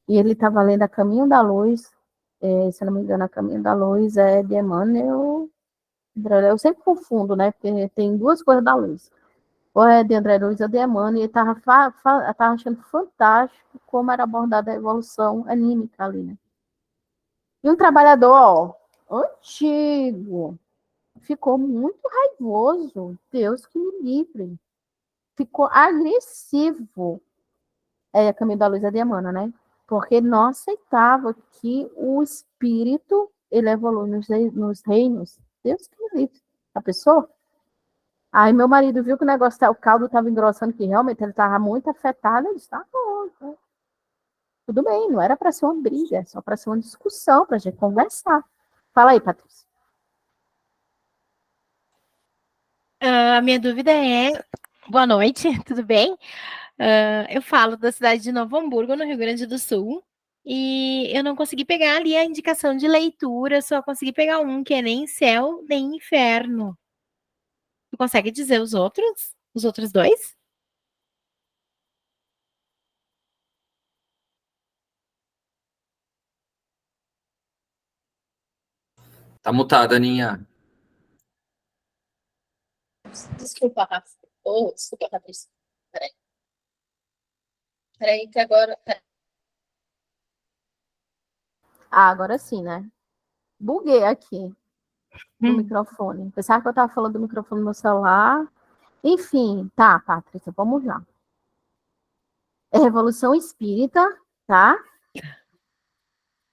E ele estava lendo A Caminho da Luz, se não me engano, A Caminho da Luz é de Emmanuel. Eu sempre confundo, né? Porque tem duas coisas da luz. Ou é de André Luiz ou de Emmanuel, e ele estava achando fantástico como era abordada a evolução anímica ali, né? E um trabalhador, ó, antigo, ficou muito raivoso. Deus que me livre. Ficou agressivo. A Caminho da Luz é de Emmanuel, né? Porque não aceitava que o espírito ele evolui nos reinos. Deus que me livre. A pessoa? Aí meu marido viu que o negócio, o caldo estava engrossando, que realmente ele estava muito afetado. Ele disse, tá bom, tá. Tudo bem, não era para ser uma briga, é só para ser uma discussão, para a gente conversar. Fala aí, Patrícia. A minha dúvida é, boa noite, tudo bem? Eu falo da cidade de Novo Hamburgo, no Rio Grande do Sul, e eu não consegui pegar ali a indicação de leitura, só consegui pegar um que é nem céu, nem inferno. Tu consegue dizer os outros? Os outros dois? Tá mutada, Aninha. Desculpa, Rafa. Desculpa, Patrícia. Peraí. Peraí, que agora. Ah, agora sim, né? Buguei aqui no microfone. Pensava que eu estava falando do microfone no meu celular. Enfim, tá, Patrícia, vamos lá. É Revolução Espírita, tá?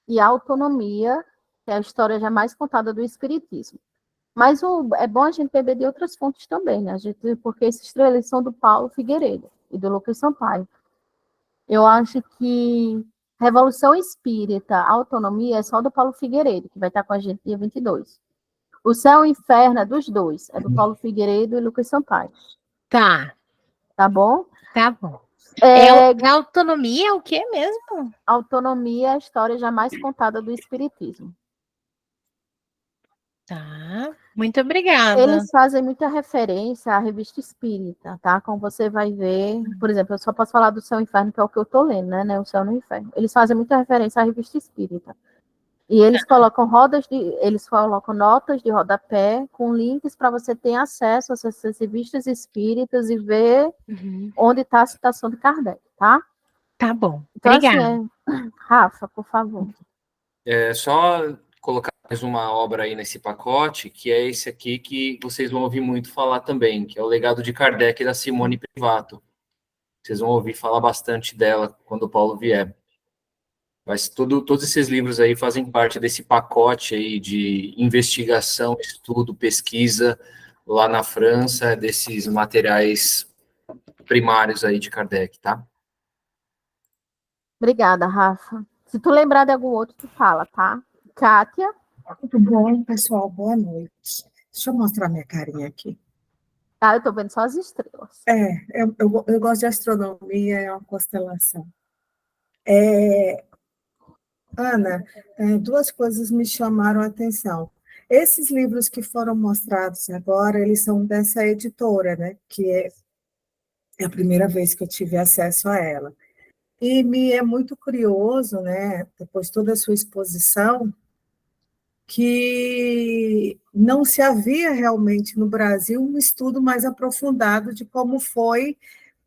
E a Autonomia, que é a história jamais contada do Espiritismo. Mas é bom a gente beber de outras fontes também, né? Porque esses três eles são do Paulo Figueiredo e do Lucas Sampaio. Eu acho que Revolução Espírita, Autonomia, é só do Paulo Figueiredo, que vai estar com a gente dia 22. O Céu e o Inferno é dos dois, é do Paulo Figueiredo e Lucas Sampaio. Tá. Tá bom? Tá bom. A autonomia é o que mesmo? Autonomia é a história jamais contada do Espiritismo. Tá. Muito obrigada. Eles fazem muita referência à revista espírita, tá? Como você vai ver, por exemplo, eu só posso falar do Céu e Inferno, que é o que eu tô lendo, né? O Céu e o Inferno. Eles fazem muita referência à revista espírita. E eles colocam notas de rodapé com links para você ter acesso a essas revistas espíritas e ver onde está a citação de Kardec, tá? Tá bom. Então, obrigada. Rafa, por favor. É só colocar mais uma obra aí nesse pacote, que é esse aqui que vocês vão ouvir muito falar também, que é o Legado de Kardec da Simone Privato. Vocês vão ouvir falar bastante dela quando o Paulo vier. Mas todos esses livros aí fazem parte desse pacote aí de investigação, estudo, pesquisa lá na França, desses materiais primários aí de Kardec, tá? Obrigada, Rafa. Se tu lembrar de algum outro, tu fala, tá? Kátia? Tudo bom, pessoal? Boa noite. Deixa eu mostrar minha carinha aqui. Ah, eu tô vendo só as estrelas. Eu gosto de astronomia, é uma constelação. Ana, duas coisas me chamaram a atenção. Esses livros que foram mostrados agora, eles são dessa editora, né? Que é a primeira vez que eu tive acesso a ela. E me é muito curioso, né? Depois de toda a sua exposição, que não se havia realmente no Brasil um estudo mais aprofundado de como foi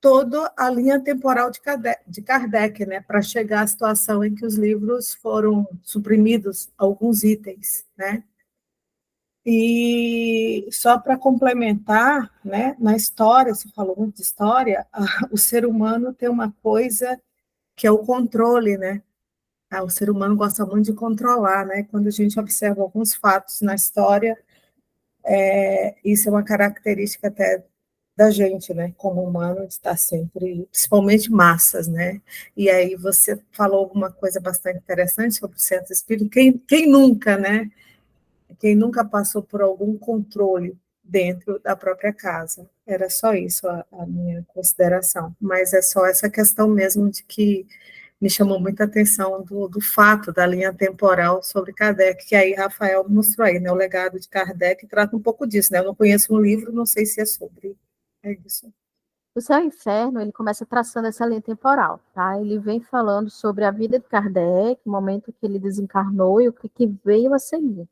toda a linha temporal de Kardec, né, para chegar à situação em que os livros foram suprimidos, alguns itens, né? E só para complementar, né, na história, você falou muito de história, o ser humano tem uma coisa que é o controle, né? O ser humano gosta muito de controlar, né? Quando a gente observa alguns fatos na história, isso é uma característica até da gente, né, como humano, está sempre, principalmente massas, né? E aí você falou alguma coisa bastante interessante sobre o centro espírita. Quem nunca, né? Quem nunca passou por algum controle dentro da própria casa? Era só isso a minha consideração. Mas é só essa questão mesmo de que me chamou muita atenção do fato da linha temporal sobre Kardec, que aí Rafael mostrou aí, né? O legado de Kardec trata um pouco disso, né? Eu não conheço um livro, não sei se é sobre. É isso. O Céu e o Inferno, ele começa traçando essa linha temporal, tá? Ele vem falando sobre a vida de Kardec, o momento que ele desencarnou e o que veio a seguir.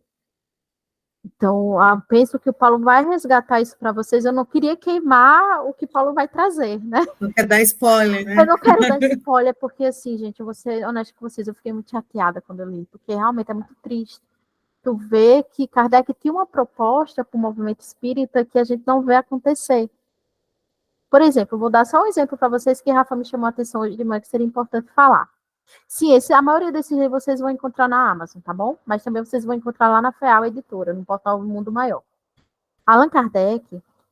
Então, penso que o Paulo vai resgatar isso para vocês. Eu não queria queimar o que Paulo vai trazer, né? Não quer dar spoiler, né? Eu não quero dar spoiler, porque, assim, gente, eu vou ser honesta com vocês, eu fiquei muito chateada quando eu li, porque realmente é muito triste. Tu vê que Kardec tinha uma proposta para o movimento espírita que a gente não vê acontecer. Por exemplo, vou dar só um exemplo para vocês que Rafa me chamou a atenção hoje de manhã, que seria importante falar. Sim, a maioria desses livros vocês vão encontrar na Amazon, tá bom? Mas também vocês vão encontrar lá na FEAL Editora, no portal Mundo Maior. Allan Kardec,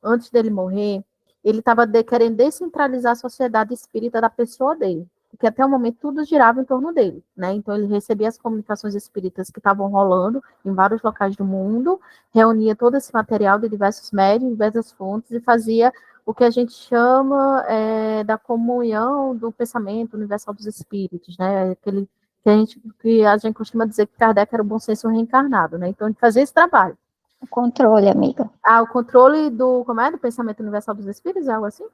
antes dele morrer, ele estava querendo descentralizar a sociedade espírita da pessoa dele, porque até o momento tudo girava em torno dele, né? Então ele recebia as comunicações espíritas que estavam rolando em vários locais do mundo, reunia todo esse material de diversos médios, diversas fontes e fazia o que a gente chama da comunhão do pensamento universal dos espíritos, né? Aquele que a gente costuma dizer que Kardec era o bom senso reencarnado, né? Então ele fazia esse trabalho. O controle, amiga. O controle do pensamento universal dos espíritos, algo assim?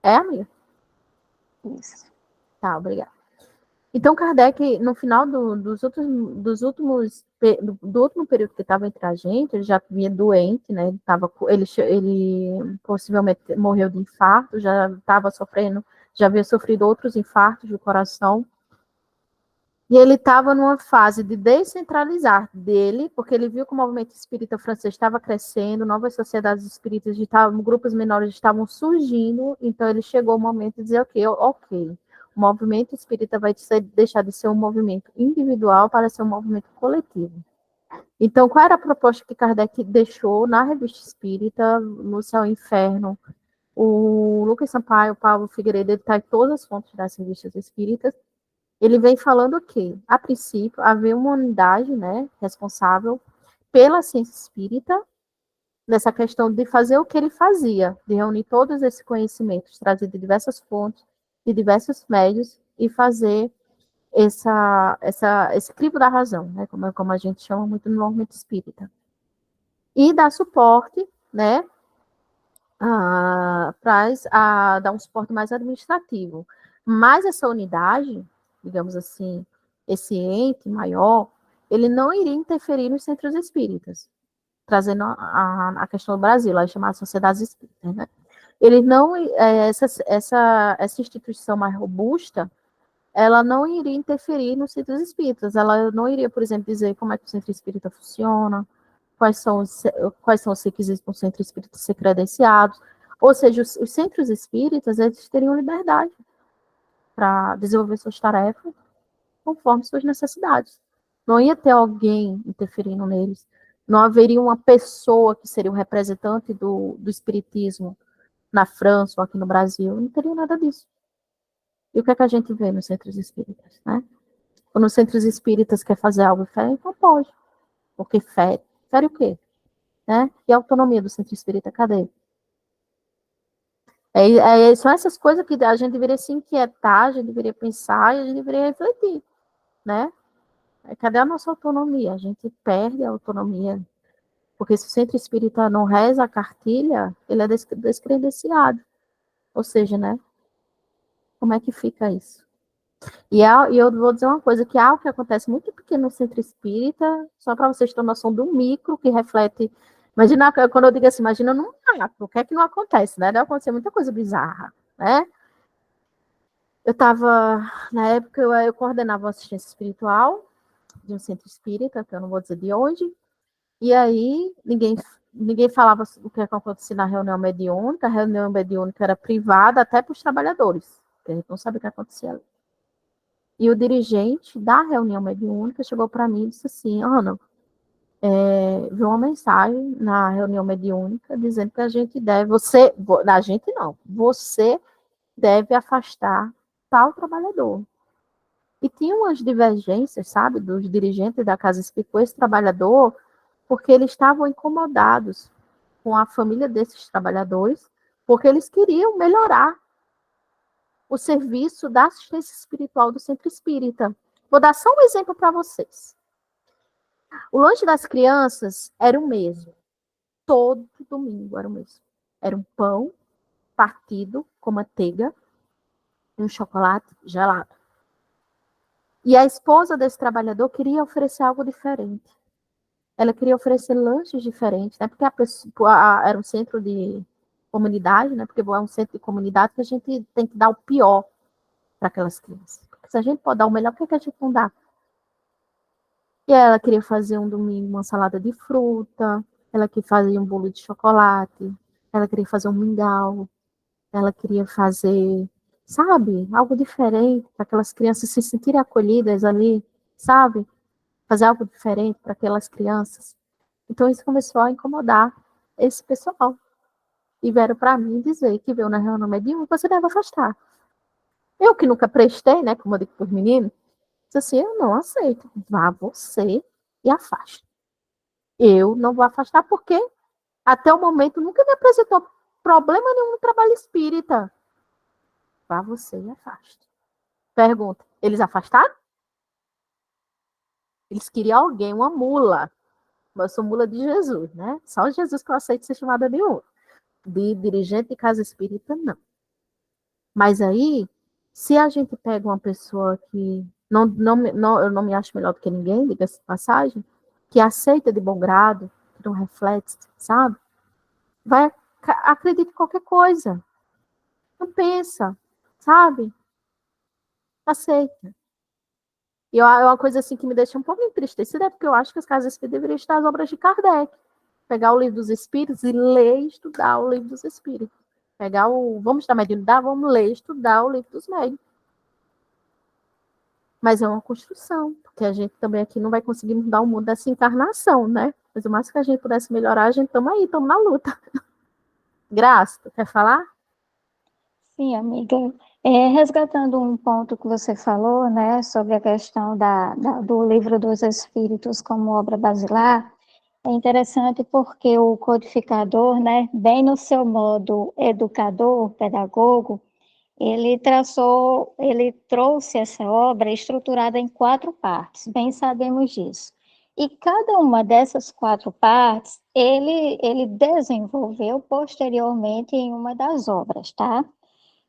É, amiga? Isso. Tá, obrigada. Então, Kardec, no final do último período que estava entre a gente, ele já vinha doente, né? Ele possivelmente morreu de infarto, já estava sofrendo, já havia sofrido outros infartos do coração. E ele estava numa fase de descentralizar dele, porque ele viu que o movimento espírita francês estava crescendo, novas sociedades espíritas, grupos menores estavam surgindo, então ele chegou ao momento de dizer, ok, o movimento espírita vai deixar de ser um movimento individual para ser um movimento coletivo. Então, qual era a proposta que Kardec deixou na Revista Espírita, no Céu e Inferno? O Lucas Sampaio, o Paulo Figueiredo, ele está em todas as fontes das revistas espíritas. Ele vem falando que, a princípio, havia uma unidade, né, responsável pela ciência espírita, nessa questão de fazer o que ele fazia, de reunir todos esses conhecimentos, trazer de diversas fontes, de diversos médios, e fazer esse crivo da razão, né, como a gente chama muito no movimento espírita. E dar suporte, né, dar um suporte mais administrativo. Mas essa unidade, digamos assim, esse ente maior, ele não iria interferir nos centros espíritas, trazendo a questão do Brasil, lá é chamada Sociedades Espíritas, né? Ele não, essa instituição mais robusta, ela não iria interferir nos centros espíritas, ela não iria, por exemplo, dizer como é que o centro espírita funciona, quais são os requisitos para o centro espírita ser credenciado, ou seja, os centros espíritas, eles teriam liberdade para desenvolver suas tarefas conforme suas necessidades. Não ia ter alguém interferindo neles. Não haveria uma pessoa que seria o representante do espiritismo na França ou aqui no Brasil. Não teria nada disso. E o que é que a gente vê nos centros espíritas, né? Quando os centros espíritas quer fazer algo diferente, não pode. Porque fere. Fere o quê? Né? E a autonomia do centro espírita, cadê? São essas coisas que a gente deveria se inquietar, a gente deveria pensar e a gente deveria refletir, né? Cadê a nossa autonomia? A gente perde a autonomia. Porque se o centro espírita não reza a cartilha, ele é descredenciado. Ou seja, né? Como é que fica isso? E eu vou dizer uma coisa, que é algo que acontece muito pequeno no centro espírita, só para vocês terem noção do micro que reflete. Imagina, quando eu digo assim, imagina num macro, o que é que não acontece, né? Deve acontecer muita coisa bizarra, né? Eu estava, na época, eu coordenava uma assistência espiritual de um centro espírita, que eu não vou dizer de onde, e aí ninguém falava o que acontecia na reunião mediúnica. A reunião mediúnica era privada até para os trabalhadores, porque a gente não sabia o que acontecia ali. E o dirigente da reunião mediúnica chegou para mim e disse assim, Ana, viu uma mensagem na reunião mediúnica dizendo que a gente deve, a gente não, você deve afastar tal trabalhador. E tinha umas divergências, sabe, dos dirigentes da Casa Espírita com esse trabalhador, porque eles estavam incomodados com a família desses trabalhadores, porque eles queriam melhorar o serviço da assistência espiritual do Centro Espírita. Vou dar só um exemplo para vocês. O lanche das crianças era o mesmo. Todo domingo era o mesmo. Era um pão partido com manteiga e um chocolate gelado. E a esposa desse trabalhador queria oferecer algo diferente. Ela queria oferecer lanches diferentes, né? Porque era um centro de comunidade, né? Porque é um centro de comunidade que a gente tem que dar o pior para aquelas crianças. Porque se a gente pode dar o melhor, por que a gente não dá? E ela queria fazer um domingo uma salada de fruta, ela queria fazer um bolo de chocolate, ela queria fazer um mingau, ela queria fazer, sabe, algo diferente para aquelas crianças se sentirem acolhidas ali, sabe? Fazer algo diferente para aquelas crianças. Então isso começou a incomodar esse pessoal. E vieram para mim dizer que veio na reunião mediúnica, você deve afastar. Eu que nunca prestei, né, como eu digo para os meninos, disse assim, eu não aceito. Vá você e afaste. Eu não vou afastar porque até o momento nunca me apresentou problema nenhum no trabalho espírita. Vá você e afaste. Pergunta, eles afastaram? Eles queriam alguém, uma mula. Eu sou mula de Jesus, né? Só Jesus que eu aceito ser chamada de mula. De dirigente de casa espírita, não. Mas aí, se a gente pega uma pessoa que eu não me acho melhor do que ninguém, diga-se de passagem, que aceita de bom grado, que não reflete, sabe? Vai acreditar em qualquer coisa. Não pensa, sabe? Aceita. E é uma coisa assim que me deixa um pouco entristecida, porque eu acho que as casas espíritas deveriam estar as obras de Kardec. Pegar o livro dos Espíritos e ler e estudar o livro dos Espíritos. Vamos estudar mediunidade? Vamos ler e estudar o livro dos médiuns. Mas é uma construção, porque a gente também aqui não vai conseguir mudar o mundo dessa encarnação, né? Mas o mais que a gente pudesse melhorar, a gente estamos aí, estamos na luta. Graça, tu quer falar? Sim, amiga. Resgatando um ponto que você falou, né, sobre a questão do Livro dos Espíritos como obra basilar, é interessante porque o codificador, né, bem no seu modo educador, pedagogo, ele trouxe essa obra estruturada em 4 partes, bem sabemos disso. E cada uma dessas 4 partes, ele desenvolveu posteriormente em uma das obras, tá?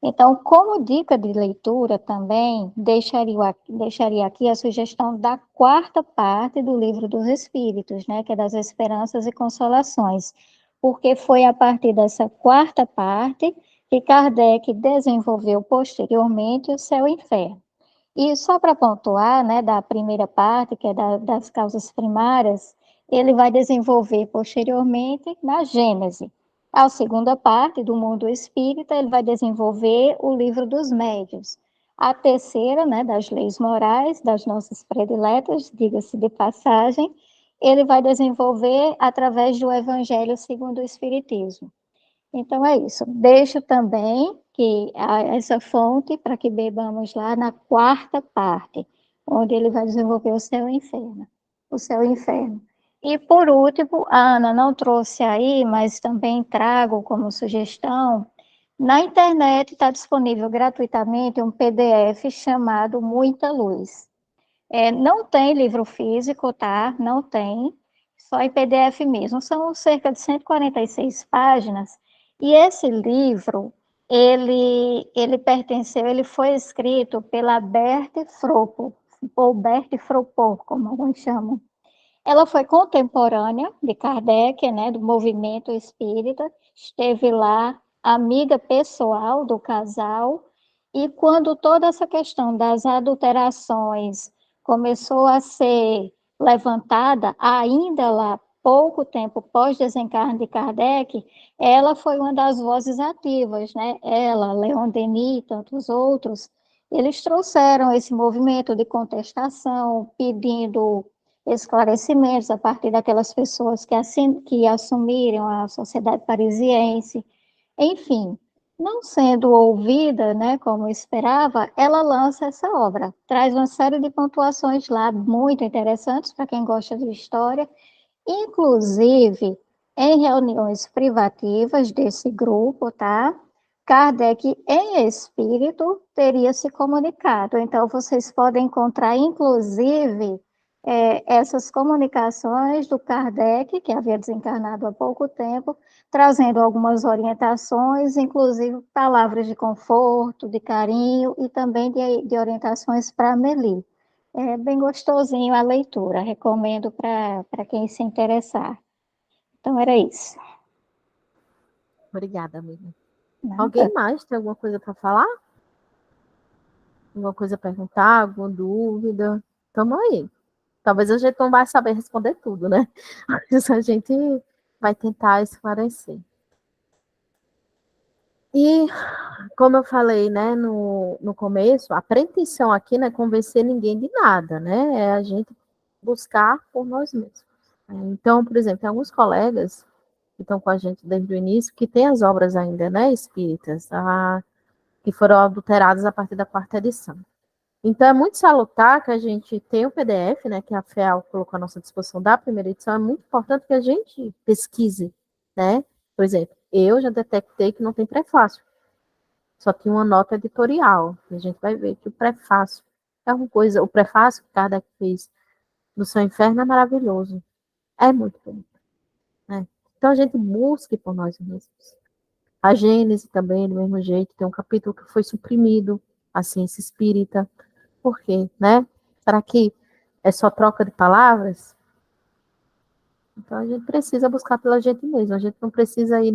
Então, como dica de leitura também, deixaria aqui a sugestão da 4ª parte do Livro dos Espíritos, né, que é das Esperanças e Consolações, porque foi a partir dessa 4ª parte que Kardec desenvolveu posteriormente o Céu e o Inferno. E só para pontuar, né, da primeira parte, que é das causas primárias, ele vai desenvolver posteriormente na Gênese. A segunda parte, do mundo espírita, ele vai desenvolver o livro dos médiuns. A terceira, né, das leis morais, das nossas prediletas, diga-se de passagem, ele vai desenvolver através do Evangelho segundo o Espiritismo. Então é isso. Deixo também essa fonte para que bebamos lá na 4ª parte, onde ele vai desenvolver o céu e o inferno. O céu e o inferno. E por último, a Ana não trouxe aí, mas também trago como sugestão, na internet está disponível gratuitamente um PDF chamado Muita Luz. Não tem livro físico, tá? Não tem, só em PDF mesmo. São cerca de 146 páginas, e esse livro, ele foi escrito pela Berthe Frobel, ou Berthe Frobel, como alguns chamam. Ela foi contemporânea de Kardec, né, do movimento espírita, esteve lá, amiga pessoal do casal, e quando toda essa questão das adulterações começou a ser levantada, ainda lá, pouco tempo pós-desencarne de Kardec, ela foi uma das vozes ativas, né? Ela, Leon Denis e tantos outros, eles trouxeram esse movimento de contestação, pedindo esclarecimentos a partir daquelas pessoas que assumiram a sociedade parisiense. Enfim, não sendo ouvida, né, como esperava, ela lança essa obra. Traz uma série de pontuações lá muito interessantes para quem gosta de história, inclusive em reuniões privativas desse grupo, tá? Kardec, em espírito, teria se comunicado. Então, vocês podem encontrar, inclusive, essas comunicações do Kardec, que havia desencarnado há pouco tempo, trazendo algumas orientações, inclusive palavras de conforto, de carinho e também de orientações para Amélie. É bem gostosinho a leitura, recomendo para quem se interessar. Então, era isso. Obrigada, amiga. Nada. Alguém mais tem alguma coisa para falar? Alguma coisa a perguntar? Alguma dúvida? Tamo aí. Talvez a gente não vai saber responder tudo, né? Mas a gente vai tentar esclarecer. E, como eu falei, né, no começo, a pretensão aqui não é convencer ninguém de nada, né? É a gente buscar por nós mesmos. Então, por exemplo, tem alguns colegas que estão com a gente desde o início, que têm as obras ainda, né, espíritas, que foram adulteradas a partir da quarta edição. Então, é muito salutar que a gente tenha o PDF, né, que a FEAL colocou à nossa disposição da primeira edição, é muito importante que a gente pesquise, né? Por exemplo, eu já detectei que não tem prefácio, só tinha uma nota editorial. A gente vai ver que o prefácio é uma coisa, o prefácio que Kardec fez do Seu Inferno é maravilhoso, é muito bonito, né? Então, a gente busque por nós mesmos. A Gênese também, do mesmo jeito, tem um capítulo que foi suprimido, a ciência espírita. Por quê, né? Será que é só troca de palavras? Então a gente precisa buscar pela gente mesmo. A gente não precisa ir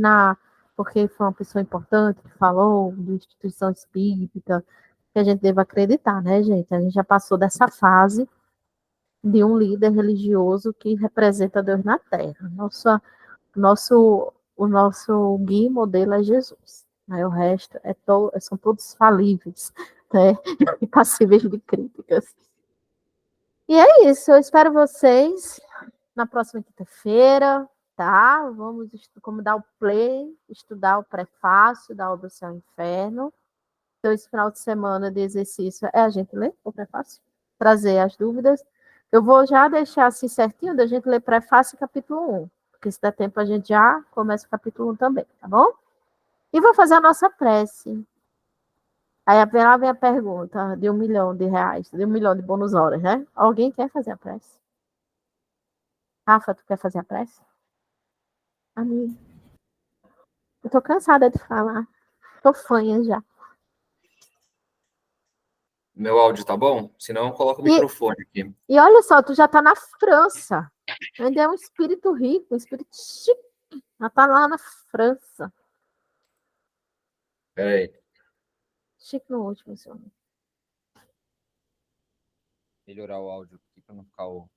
porque foi uma pessoa importante que falou de instituição espírita, que a gente deva acreditar, né, gente? A gente já passou dessa fase de um líder religioso que representa Deus na Terra. O nosso guia e modelo é Jesus. Né? O resto são todos falíveis, né? E passíveis de críticas. E é isso, eu espero vocês na próxima quinta-feira, tá? Vamos como dar o play, estudar o prefácio da obra Céu e Inferno. Então, esse final de semana de exercício é a gente ler o prefácio, trazer as dúvidas. Eu vou já deixar assim certinho da gente ler prefácio e capítulo 1, porque se der tempo a gente já começa o capítulo 1 também, tá bom? E vou fazer a nossa prece. Aí lá vem a pergunta de R$ 1 milhão, de 1 milhão de bônus horas, né? Alguém quer fazer a prece? Rafa, tu quer fazer a prece? Amiga, eu tô cansada de falar. Tô fanha já. Meu áudio tá bom? Senão, coloca o microfone aqui. E olha só, tu já tá na França. Ainda é um espírito rico, um espírito chique. Já tá lá na França. Peraí. Chique no último, senhor. Melhorar o áudio aqui para não ficar o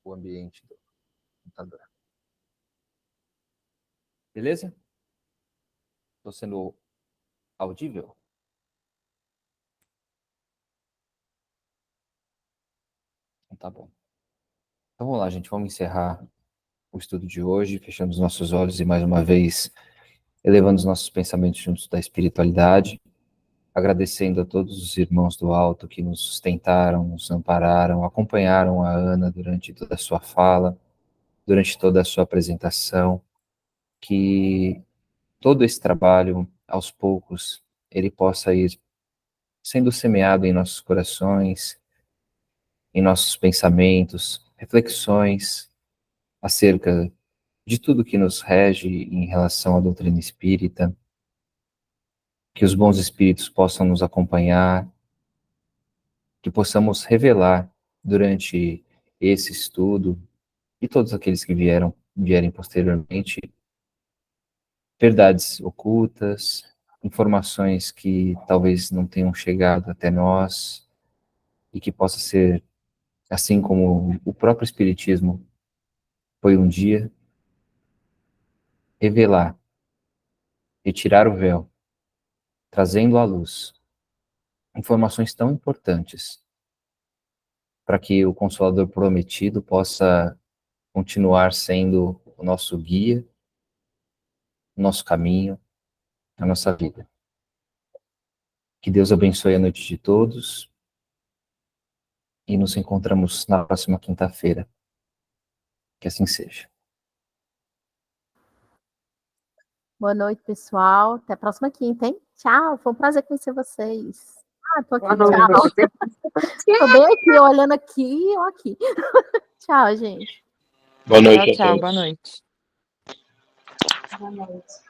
ambiente do computador. Beleza? Estou sendo audível? Então tá bom. Então vamos lá, gente. Vamos encerrar o estudo de hoje, fechando os nossos olhos e mais uma vez elevando os nossos pensamentos juntos da espiritualidade, agradecendo a todos os irmãos do alto que nos sustentaram, nos ampararam, acompanharam a Ana durante toda a sua fala, durante toda a sua apresentação, que todo esse trabalho, aos poucos, ele possa ir sendo semeado em nossos corações, em nossos pensamentos, reflexões acerca de tudo que nos rege em relação à doutrina espírita, que os bons espíritos possam nos acompanhar, que possamos revelar durante esse estudo e todos aqueles que vierem posteriormente, verdades ocultas, informações que talvez não tenham chegado até nós e que possa ser, assim como o próprio Espiritismo foi um dia, revelar, retirar o véu, trazendo à luz informações tão importantes para que o Consolador prometido possa continuar sendo o nosso guia, o nosso caminho, a nossa vida. Que Deus abençoe a noite de todos e nos encontramos na próxima quinta-feira. Que assim seja. Boa noite, pessoal. Até a próxima quinta, hein? Tchau, foi um prazer conhecer vocês. Tô aqui, tchau. Tô bem aqui, olhando aqui ou aqui. Tchau, gente. Boa noite a Tchau, todos. boa noite. Boa noite.